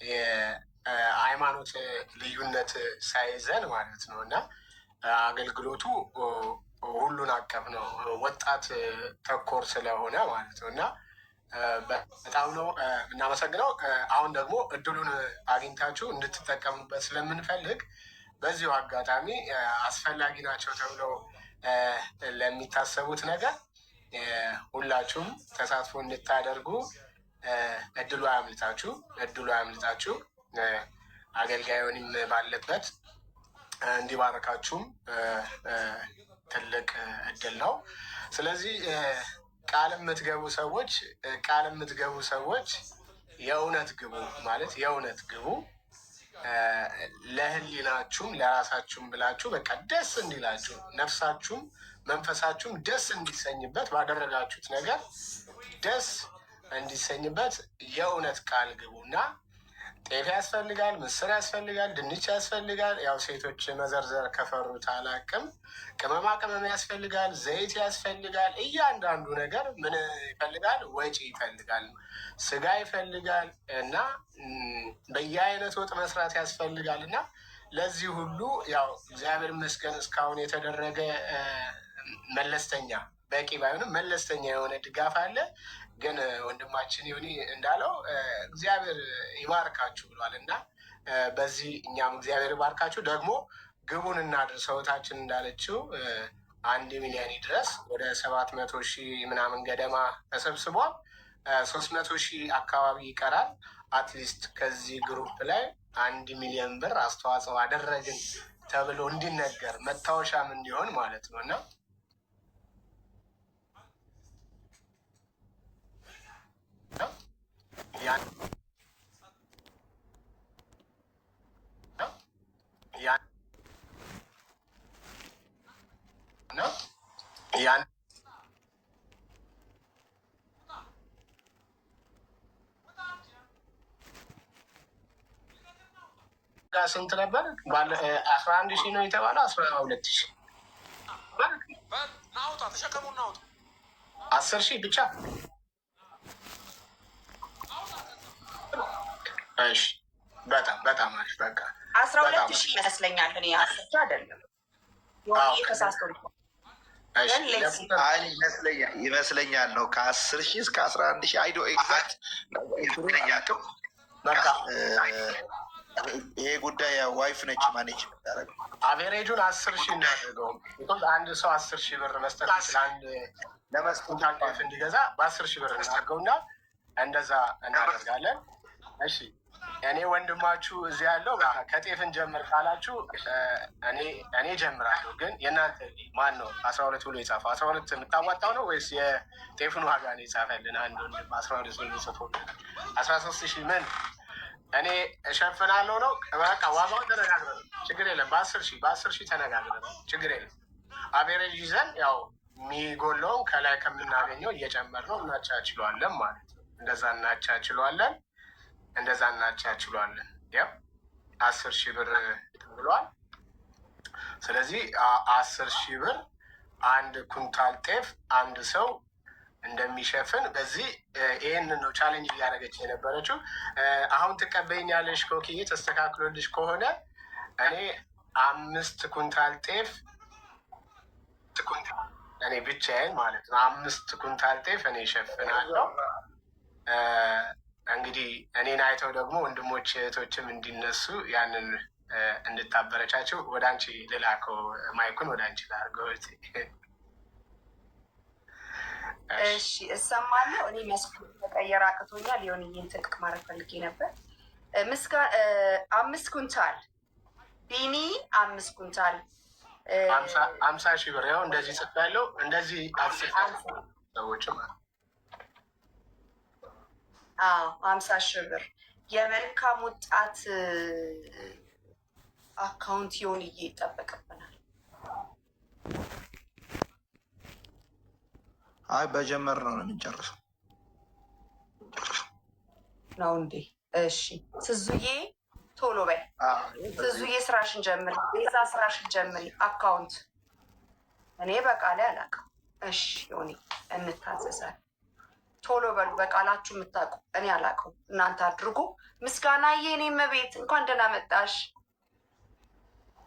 የሃይማኖት ልዩነት ሳይዘን ማለት ነው እና አገልግሎቱ ሁሉን አቀፍ ነው፣ ወጣት ተኮር ስለሆነ ማለት ነው እና በጣም ነው እናመሰግነው። አሁን ደግሞ እድሉን አግኝታችሁ እንድትጠቀሙበት ስለምንፈልግ በዚሁ አጋጣሚ አስፈላጊ ናቸው ተብለው ለሚታሰቡት ነገር ሁላችሁም ተሳትፎ እንድታደርጉ እድሉ አያምልጣችሁ። አገልጋዩንም ባለበት እንዲባረካችሁም ትልቅ እድል ነው። ስለዚህ ቃል የምትገቡ ሰዎች የእውነት ግቡ ማለት የእውነት ግቡ። ለህሊናችሁም ለራሳችሁም ብላችሁ በቃ ደስ እንዲላችሁ ነፍሳችሁም መንፈሳችሁም ደስ እንዲሰኝበት ባደረጋችሁት ነገር ደስ እንዲሰኝበት የእውነት ቃል ግቡ እና ጤፍ ያስፈልጋል፣ ምስር ያስፈልጋል፣ ድንች ያስፈልጋል። ያው ሴቶች መዘርዘር ከፈሩት አላቅም። ቅመማ ቅመም ያስፈልጋል፣ ዘይት ያስፈልጋል። እያንዳንዱ ነገር ምን ይፈልጋል? ወጪ ይፈልጋል፣ ስጋ ይፈልጋል እና በየአይነት ወጥ መስራት ያስፈልጋል እና ለዚህ ሁሉ ያው እግዚአብሔር ይመስገን እስካሁን የተደረገ መለስተኛ በቂ ባይሆንም መለስተኛ የሆነ ድጋፍ አለ። ግን ወንድማችን ዮኒ እንዳለው እግዚአብሔር ይባርካችሁ ብሏል እና በዚህ እኛም እግዚአብሔር ይባርካችሁ። ደግሞ ግቡን እናድርሰው። እህታችን እንዳለችው 1 ሚሊዮን ድረስ ወደ 700,000 ምናምን ገደማ ተሰብስቧል። 300,000 አካባቢ ይቀራል። አትሊስት ከዚህ ግሩፕ ላይ 1 ሚሊዮን ብር አስተዋጽኦ አደረግን ተብሎ እንዲነገር መታወሻም እንዲሆን ማለት ነው እና ስንት ነበር? 11,000 ነው የተባለው። 12,000 10,000 ብቻ። እሺ በጣም አሪፍ። በቃ 12,000 ይመስለኛል። እኔ 10 አይደለም ተሳስቶ ይመስለኛል ነው ከ10,000 እስከ 11,000 አይዶ ኤግዛክት ያቅም በቃ ይሄ ጉዳይ ዋይፍ ነች ማኔጅ የምታደርገው። አቬሬጁን 10,000 እናደርገው። አንድ ሰው 10,000 ብር መስጠት ለአንድ ለመስጠት እንዲገዛ በ10,000 ብር እናደርገውና እንደዛ እናደርጋለን። እሺ እኔ ወንድማችሁ እዚህ ያለው ከጤፍን ጀምር ካላችሁ እኔ ጀምራለሁ። ግን የእናንተ ማን ነው 12 ብሎ የጻፈው? 12 የምታዋጣው ነው ወይስ የጤፍን ዋጋ ነው የጻፈልን? አንድ ወንድም 12 ብሎ ጽፎ 13,000 ምን እኔ እሸፍናለሁ ነው። በቃ ዋጋውን ተነጋግረን ችግር የለም። በ10,000 ተነጋግረን ችግር የለም። አቬሬጅ ይዘን ያው የሚጎለውን ከላይ ከምናገኘው እየጨመርነው እናቻችለዋለን ማለት ነው። እንደዛ እናቻችለዋለን። ያው 10,000 ብር ብሏል። ስለዚህ 10,000 ብር 1 ኩንታል ጤፍ አንድ ሰው እንደሚሸፍን በዚህ ይህንን ነው ቻሌንጅ እያደረገች የነበረችው። አሁን ትቀበይኛለሽ ኮክዬ ተስተካክሎልሽ ከሆነ እኔ 5 ኩንታል ጤፍ እኔ ብቻዬን ማለት ነው 5 ኩንታል ጤፍ እኔ እሸፍናለሁ። እንግዲህ እኔን አይተው ደግሞ ወንድሞች እህቶችም እንዲነሱ ያንን እንድታበረቻቸው ወደ አንቺ ልላከው፣ ማይኩን ወደ አንቺ ላድርገው። እሺ እሰማለሁ። እኔ መስኮት መቀየር አቅቶኛል። የሆንዬን ትልቅ ማድረግ ፈልጌ ነበር። 5 ኩንታል ቢኒ 5 ኩንታል 50,000 ብር። ያው እንደዚህ ጽፍ ያለው እንደዚህ አስር ሰዎችም 50,000 ብር የመልካም ወጣት አካውንት የሆንዬ ይጠበቅብናል። አይ በጀመር ነው የምንጨርሰው ነው እንዴ? እሺ ትዙዬ ቶሎ በይ። ትዙዬ ስራሽን ጀምሪ። ቤዛ ስራሽን ጀምሪ። አካውንት እኔ በቃሌ አላውቅም። እሺ ሆኒ እንታዘዛል። ቶሎ በሉ በቃላችሁ የምታውቁ። እኔ አላውቅም፣ እናንተ አድርጉ። ምስጋናዬ እኔ መቤት እንኳን ደህና መጣሽ።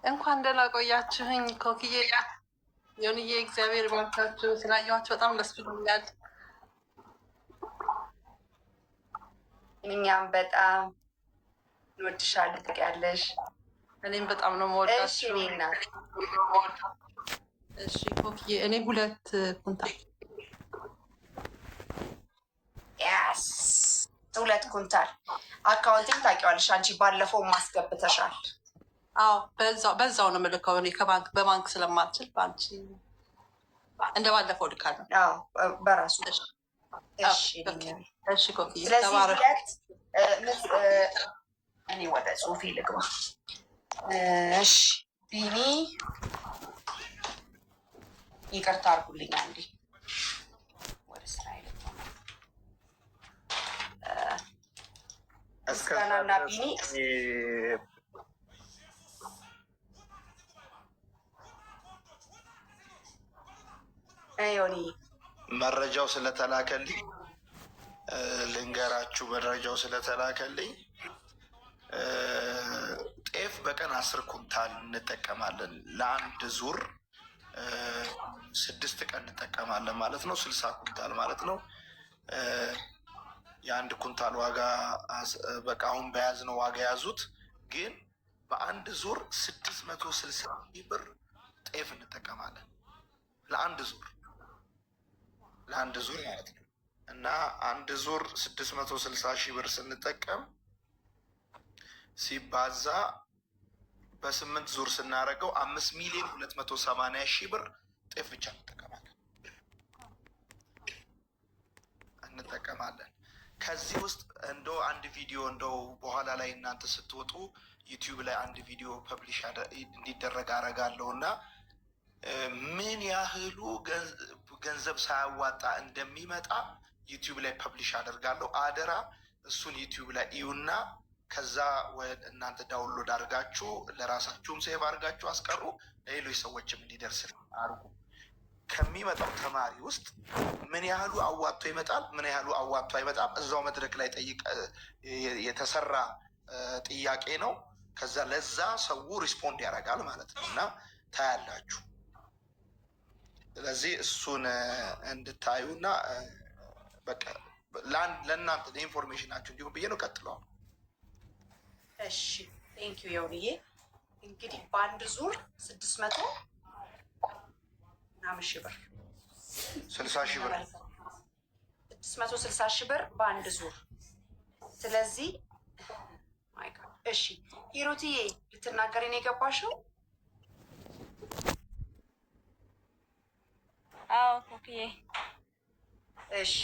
እንኳን ደህና ቆያችሁኝ። ኮክዬ ዮኒዬ እግዚአብሔር ባርካችሁ። ስላየኋችሁ በጣም ደስ ብሎኛል። እኛም በጣም እንወድሻለን። ትቀያለሽ። እኔም በጣም ነው የምወዳችሁ። እሺ ኮክዬ እኔ 2 ኩንታል 2 ኩንታል አካውንቲንግ ታውቂዋለሽ አንቺ፣ ባለፈው ማስገብተሻል። አዎ በዛው ነው የምልከው እኔ በባንክ ስለማልችል በአንቺ እንደ ባለፈው ልካለሁ። በራሱ እሺ ኮክዬ እኔ ወደ ጽሁፌ ልግባ። እሺ ቢኒ ይቅርታ አድርጉልኝ አንዴ ወደ ስራ ምስጋናና ቢኒ ዮኒ መረጃው ስለተላከልኝ ልንገራችሁ። መረጃው ስለተላከልኝ ጤፍ በቀን 10 ኩንታል እንጠቀማለን። ለአንድ ዙር 6 ቀን እንጠቀማለን ማለት ነው። 60 ኩንታል ማለት ነው። የአንድ ኩንታል ዋጋ በቃ አሁን በያዝነው ዋጋ ያዙት። ግን በአንድ ዙር 660,000 ብር ጤፍ እንጠቀማለን ለአንድ ዙር ማለት ነው። እና አንድ ዙር 660,000 ብር ስንጠቀም ሲባዛ በ8 ዙር ስናደርገው 5,280,000 ብር ጤፍ ብቻ እንጠቀማለን። ከዚህ ውስጥ እንደው አንድ ቪዲዮ እንደው በኋላ ላይ እናንተ ስትወጡ ዩቲዩብ ላይ አንድ ቪዲዮ ፐብሊሽ እንዲደረግ አደርጋለሁ እና ምን ያህሉ ገንዘብ ሳያዋጣ እንደሚመጣ ዩቲዩብ ላይ ፐብሊሽ አደርጋለሁ። አደራ እሱን ዩቲዩብ ላይ እዩና ከዛ እናንተ ዳውንሎድ አድርጋችሁ ለራሳችሁም ሴቭ አድርጋችሁ አስቀሩ፣ ለሌሎች ሰዎችም እንዲደርስ አድርጉ። ከሚመጣው ተማሪ ውስጥ ምን ያህሉ አዋጥቶ ይመጣል፣ ምን ያህሉ አዋጥቶ አይመጣም፣ እዛው መድረክ ላይ የተሰራ ጥያቄ ነው። ከዛ ለዛ ሰው ሪስፖንድ ያደርጋል ማለት ነው እና ታያላችሁ። ስለዚህ እሱን እንድታዩና በቃ ለእናንተ ለኢንፎርሜሽናችሁ እንዲሁም ብዬ ነው ቀጥለው። እሺ ቴንኪዩ የውንዬ። እንግዲህ በአንድ ዙር 600 ምናምን ሺህ ብር 60,000 ብር 660,000 ብር በአንድ ዙር። ስለዚህ እሺ ሂሩትዬ ልትናገሪ ነው የገባሽው? አዎ ኮክዬ። እሺ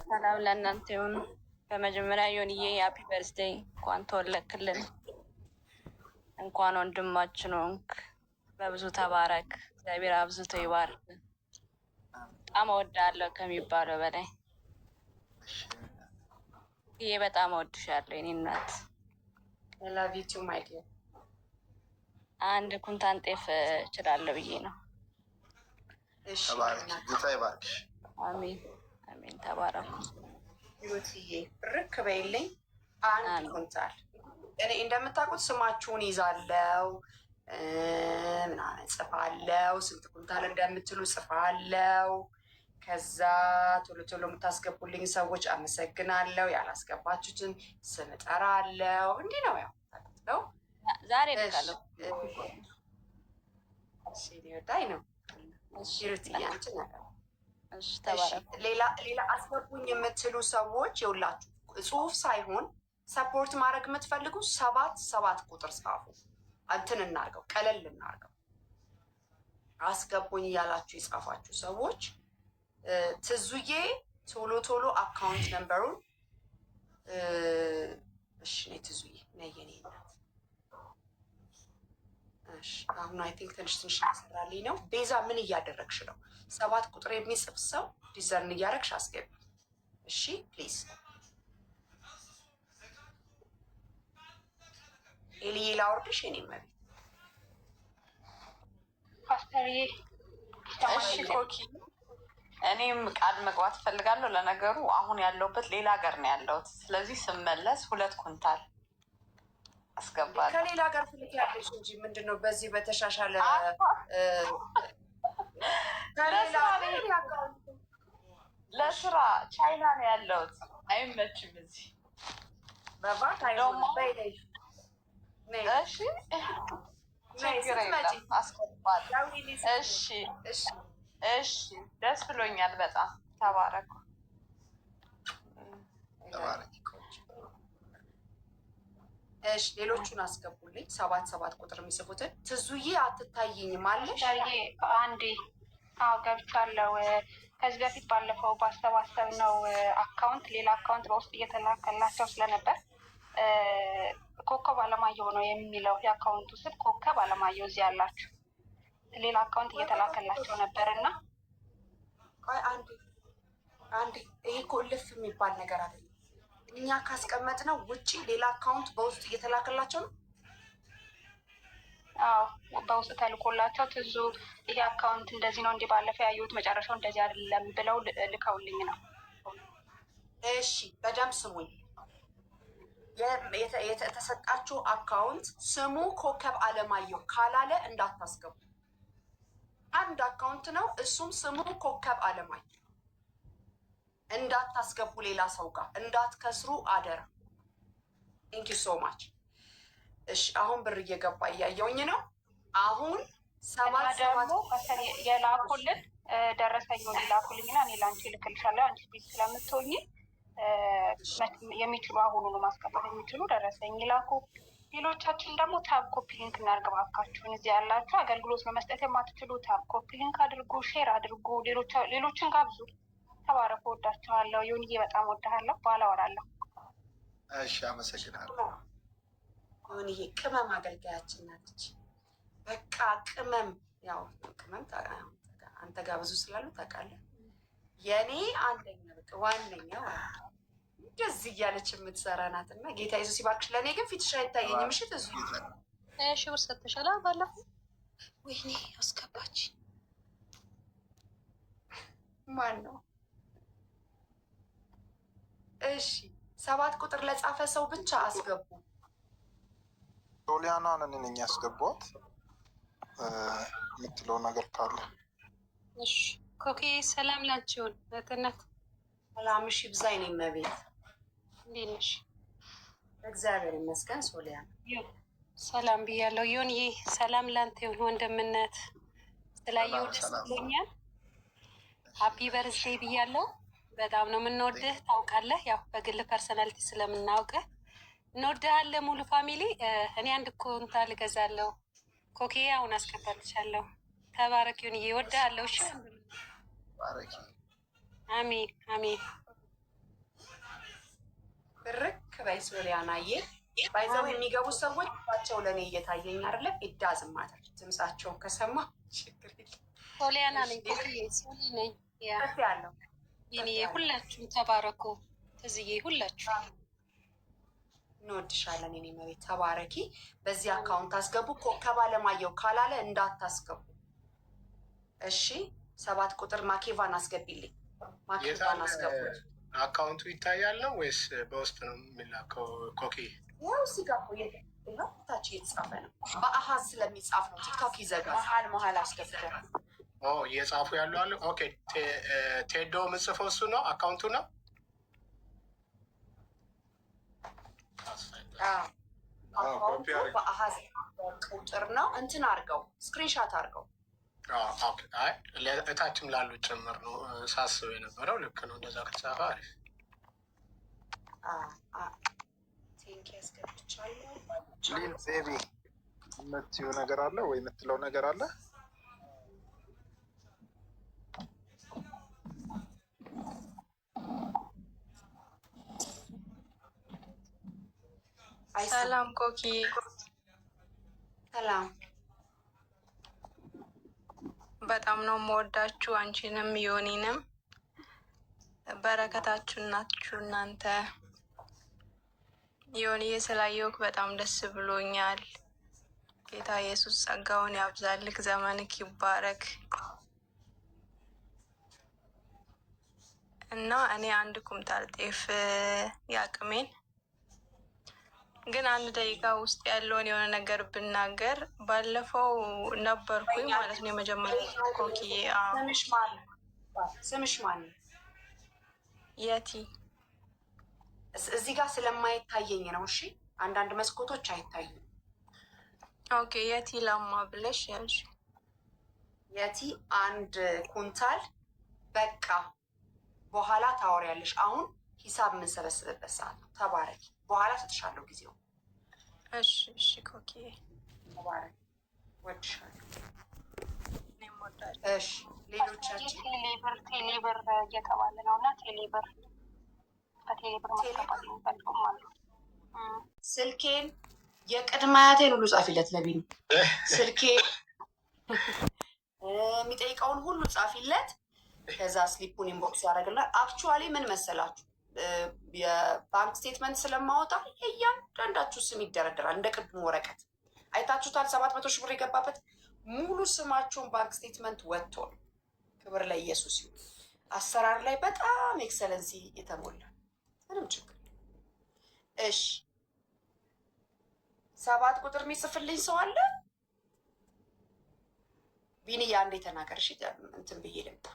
ሰላም ለእናንተ ይሁን። በመጀመሪያ ዮንዬ ሃፒ በርዝዴይ፣ እንኳን ተወለክልን፣ እንኳን ወንድማችን ሆንክ። በብዙ ተባረክ፣ እግዚአብሔር አብዝቶ ይባርክ። በጣም እወዳለሁ ከሚባለው በላይ ይሄ በጣም እወድሻለሁ የኔ እናት። ላቪቱ ማይክ አንድ ኩንታን ጤፍ እችላለሁ ብዬ ነው። ጌታ ይባርክሽ። አሜን አሜን። ተባረኩ። ሂሩትዬ ብርክ በይልኝ። አንድ ኩንታል እኔ እንደምታውቁት ስማችሁን ይዛለው ምናምን ጽፋለው፣ ስንት ኩንታል እንደምትሉ ጽፋለው። ከዛ ቶሎ ቶሎ የምታስገቡልኝ ሰዎች አመሰግናለሁ። ያላስገባችሁትን ስም እጠራለሁ። እንዲህ ነው ያው ነው። ዛሬ ልካለሁ። ሊወዳኝ ነው ሩት እያንቺ ነገር። ሌላ አስገቡኝ የምትሉ ሰዎች የውላችሁ ጽሁፍ ሳይሆን ሰፖርት ማድረግ የምትፈልጉ 7 ቁጥር ጻፉ። እንትን እናርገው፣ ቀለል እናርገው። አስገቡኝ እያላችሁ የጻፋችሁ ሰዎች ትዙዬ ቶሎ አካውንት ነምበሩን እሺ፣ ነይ ትዙዬ ነይ የኔ እናት። እሺ አሁን አይ ቲንክ ትንሽ ያሰራልኝ ነው። ቤዛ ምን እያደረግሽ ነው? 7 ቁጥር የሚጽፍ ሰው ዲዘርን እያደረግሽ አስገቢ። እሺ ፕሊዝ። ኤልዬ ላውርድሽ የኔ መቤት። ፓስተርዬ እሺ ኮኪ፣ እኔም ቃል መግባት እፈልጋለሁ። ለነገሩ አሁን ያለሁበት ሌላ ሀገር ነው ያለሁት። ስለዚህ ስመለስ 2 ኩንታል አስገባለሁ። ከሌላ ሀገር ፍልክ ያለሽ እንጂ ምንድነው በዚህ በተሻሻለ ለስራ ቻይና ነው ያለሁት። አይመችም እዚህ በባት እሺ ችግር የለም አስገባለሁ። እሺ ደስ ብሎኛል በጣም ተባረኩ። እሺ ሌሎቹን አስገቡልኝ። 7 ቁጥር የሚጽፉትን ትዙዬ አትታይኝም አለሽ? አንዴ ገብቻለሁ። ከዚህ በፊት ባለፈው ባሰባሰብነው አካውንት ሌላ አካውንት በውስጥ እየተላከላቸው ስለነበር ኮከብ አለማየሁ ነው የሚለው የአካውንቱ ስም። ኮከብ አለማየሁ እዚህ ያላችሁ ሌላ አካውንት እየተላከላቸው ነበር እና አንዴ ይሄ እኮ እልፍ የሚባል ነገር አይደለም። እኛ ካስቀመጥነው ውጪ ሌላ አካውንት በውስጥ እየተላከላቸው ነው። አዎ በውስጥ ተልኮላቸው ትዙ ይሄ አካውንት እንደዚህ ነው እንዲህ ባለፈው ያየሁት መጨረሻው እንደዚህ አይደለም ብለው ልከውልኝ ነው። እሺ በደንብ ስሙኝ። የተሰጣችሁ አካውንት ስሙ ኮከብ አለማየሁ ካላለ እንዳታስገቡ። አንድ አካውንት ነው፣ እሱም ስሙ ኮከብ አለማየሁ። እንዳታስገቡ ሌላ ሰው ጋር እንዳትከስሩ አደራ። ቴንክ ዩ ሶ ማች። እሺ አሁን ብር እየገባ እያየውኝ ነው። አሁን 7 ደግሞ የላኩልን ደረሰኝ ላኩልኝና እኔ ለአንቺ ልክልሻለሁ። አንቺ ቢዝ ስለምትሆኝ የሚችሉ አሁኑኑ ማስቀጠል የሚችሉ ደረሰኝ ላኩ። ሌሎቻችን ደግሞ ታብ ኮፒ ሊንክ እናድርግ እባካችሁን። እዚህ ያላችሁ አገልግሎት በመስጠት የማትችሉ ታብ ኮፒ ሊንክ አድርጉ፣ ሼር አድርጉ፣ ሌሎችን ጋብዙ። ተባረኩ። ወዳችኋለሁ። ዮኒዬ በጣም ወዳሃለሁ። በኋላ አወራለሁ። እሺ አመሰግናለሁ። ዮኒዬ ቅመም አገልጋያችን ናለች። በቃ ቅመም ያው ቅመም አንተ ጋር ብዙ ስላሉ ታውቃለህ። የኔ አንደኛ በቃ ዋነኛው እንደዚህ እያለች የምትሰራ ናት። እና ጌታ ኢየሱስ ይባርክሽ። ለእኔ ግን ፊትሽ አይታየኝ። ምሽት እዙ ውስጥ ተሻላ ባለፈው ወይኔ አስገባች። ማን ነው? እሺ 7 ቁጥር ለጻፈ ሰው ብቻ አስገቡ። ሶሊያና ነን እኛ ያስገቧት የምትለው ነገር ካለ እሺ። ኮኬ ሰላም ላንቺውን እህትነት ሰላምሽ ይብዛኝ። ነኝ መቤት እንዴት ነሽ? እግዚአብሔር ይመስገን። ሶሊያና ሰላም ብያለሁ። ዮንዬ ሰላም ላንተ ይሁን ወንድምነት። ስላየው ደስ ብሎኛል። ሀፒ በርዝዴ ብያለሁ። በጣም ነው የምንወድህ ታውቃለህ። ያው በግል ፐርሰናሊቲ ስለምናውቅህ እንወድሃለን። ሙሉ ፋሚሊ እኔ 1 ኩንታል እገዛለሁ። ኮኬ አሁን አስከፈልቻለሁ። ተባረክ ዮንዬ፣ እወድሃለሁ። እሺ አሜን አሜን። ብርክ በይ ሶሊያናዬ። ባይዘው የሚገቡ ሰዎች ባቸው ለእኔ እየታየኝ አይደለም። ይዳዝማታል ድምጻቸውን ከሰማ ችግር የለም። ሶሊያና ነኝ። ሶሊ ነኝ ያለው ይኔ። ሁላችሁም ተባረኩ። ትዝዬ ሁላችሁ እንወድሻለን። እኔ መቤት ተባረኪ። በዚህ አካውንት አስገቡ። ኮከብ አለማየሁ ካላለ እንዳታስገቡ እሺ። 7 ቁጥር ማኬቫን አስገቢልኝ። ማኬቫን አስገቡ። አካውንቱ ይታያል ነው ወይስ በውስጥ ነው የሚላከው? ኮኪ ያው ሲጋ ታች እየተጻፈ ነው። በአሃዝ ስለሚጻፍ ነው። ቲክቶክ ይዘጋል። መሀል አስገብተው እየጻፉ ያሉ አሉ። ኦኬ ቴዶ ምጽፈው እሱ ነው አካውንቱ ነው። አካውንቱ በአሃዝ ቁጥር ነው። እንትን አድርገው ስክሪንሻት አድርገው። እታችም ላሉ ጭምር ነው ሳስብ የነበረው። ልክ ነው። እንደዛ ከተጻፈ አሪፍ። ቴንክ ያስገብቻለሁ። ቤቢ የምትይው ነገር አለ ወይ? የምትለው ነገር አለ? ሰላም ኮኪ። ሰላም። በጣም ነው የምወዳችሁ አንቺንም ዮኒንም። በረከታችሁ ናችሁ እናንተ። ዮኒዬ ስላየሁክ በጣም ደስ ብሎኛል። ጌታ ኢየሱስ ጸጋውን ያብዛልክ፣ ዘመንክ ይባረክ እና እኔ 1 ኩንታል ጤፍ ያቅሜን ግን 1 ደቂቃ ውስጥ ያለውን የሆነ ነገር ብናገር፣ ባለፈው ነበርኩኝ ማለት ነው የመጀመሪያ ኮኪዬ። ስምሽ ማን? የቲ። እዚህ ጋር ስለማይታየኝ ነው። እሺ፣ አንዳንድ መስኮቶች አይታዩም። ኦኬ፣ የቲ ላማ ብለሽ ያዥ። የቲ 1 ኩንታል በቃ በኋላ ታወሪያለሽ። አሁን ሂሳብ የምንሰበስብበት ሰዓት ነው። ተባረኪ። በኋላ ሰጥሻለሁ ጊዜው። እሺ እሺ ኮኪዬ ተባረኪ። ወድሻለሁ። እኔም ወዳለሁ። እሺ ሌሎቻችን ቴሌብር እየተባለ ነው እና ቴሌብር በቴሌብር ማስገባት የሚፈልጉም አሉ። ስልኬን የቅድመ አያቴን ሁሉ ጻፊለት ለቢኒ። ስልኬ የሚጠይቀውን ሁሉ ጻፊለት። ከዛ ስሊፑን ኢንቦክስ ያደርግልናል። አክቹዋሊ ምን መሰላችሁ፣ የባንክ ስቴትመንት ስለማወጣ እያንዳንዳችሁ ስም ይደረደራል። እንደ ቅድሙ ወረቀት አይታችሁታል። 700 ሺህ ብር የገባበት ሙሉ ስማችሁን ባንክ ስቴትመንት ወጥቶ ነው። ክብር ለኢየሱስ ይሁን። አሰራር ላይ በጣም ኤክሰለንሲ የተሞላ ምንም ችግር። እሺ 7 ቁጥር የሚጽፍልኝ ሰው አለ? ቢኒያ አንዴ ተናገር። እሺ እንትን ብዬ ልምጣ።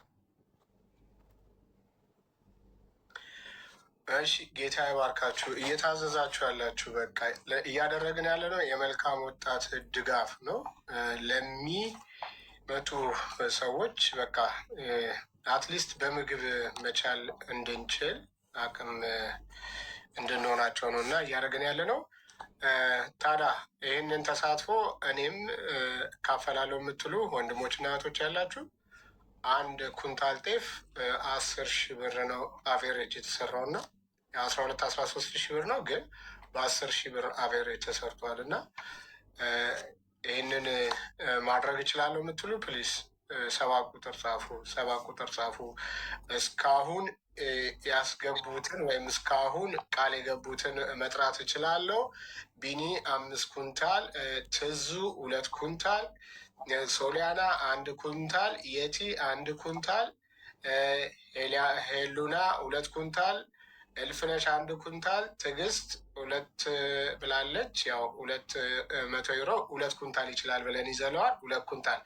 እሺ ጌታ ይባርካችሁ። እየታዘዛችሁ ያላችሁ በቃ እያደረግን ያለ ነው የመልካም ወጣት ድጋፍ ነው ለሚመጡ ሰዎች በቃ አትሊስት በምግብ መቻል እንድንችል አቅም እንድንሆናቸው ነው እና እያደረግን ያለ ነው። ታዲያ ይህንን ተሳትፎ እኔም ካፈላለው የምትሉ ወንድሞችና እህቶች ያላችሁ 1 ኩንታል ጤፍ 10 ሺህ ብር ነው አቬሬጅ የተሰራው እና 12-13 ሺህ ብር ነው ግን በ10 ሺህ ብር አቬሬጅ ተሰርቷል እና ይህንን ማድረግ እችላለሁ የምትሉ ፕሊስ 7 ቁጥር ጻፉ። 7 ቁጥር ጻፉ። እስካሁን ያስገቡትን ወይም እስካሁን ቃል የገቡትን መጥራት እችላለሁ። ቢኒ 5 ኩንታል፣ ትዙ 2 ኩንታል፣ ሶሊያና 1 ኩንታል፣ የቲ 1 ኩንታል፣ ሄሉና 2 ኩንታል፣ እልፍነሽ 1 ኩንታል፣ ትዕግስት 2 ብላለች። ያው 200 ዩሮ 2 ኩንታል ይችላል ብለን ይዘለዋል። 2 ኩንታል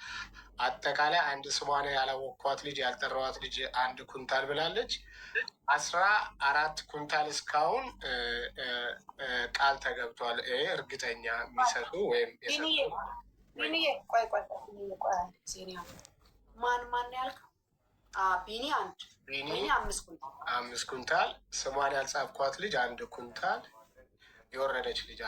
አጠቃላይ አንድ ስሟን ያላወቅኳት ልጅ ያልጠራዋት ልጅ 1 ኩንታል ብላለች። 14 ኩንታል እስካሁን ቃል ተገብቷል። እርግጠኛ የሚሰጡ ወይም ማን ያልከው? ቢኒ 5 ኩንታል። 5 ኩንታል። ስሟን ያልጻፍኳት ልጅ 1 ኩንታል። የወረደች ልጅ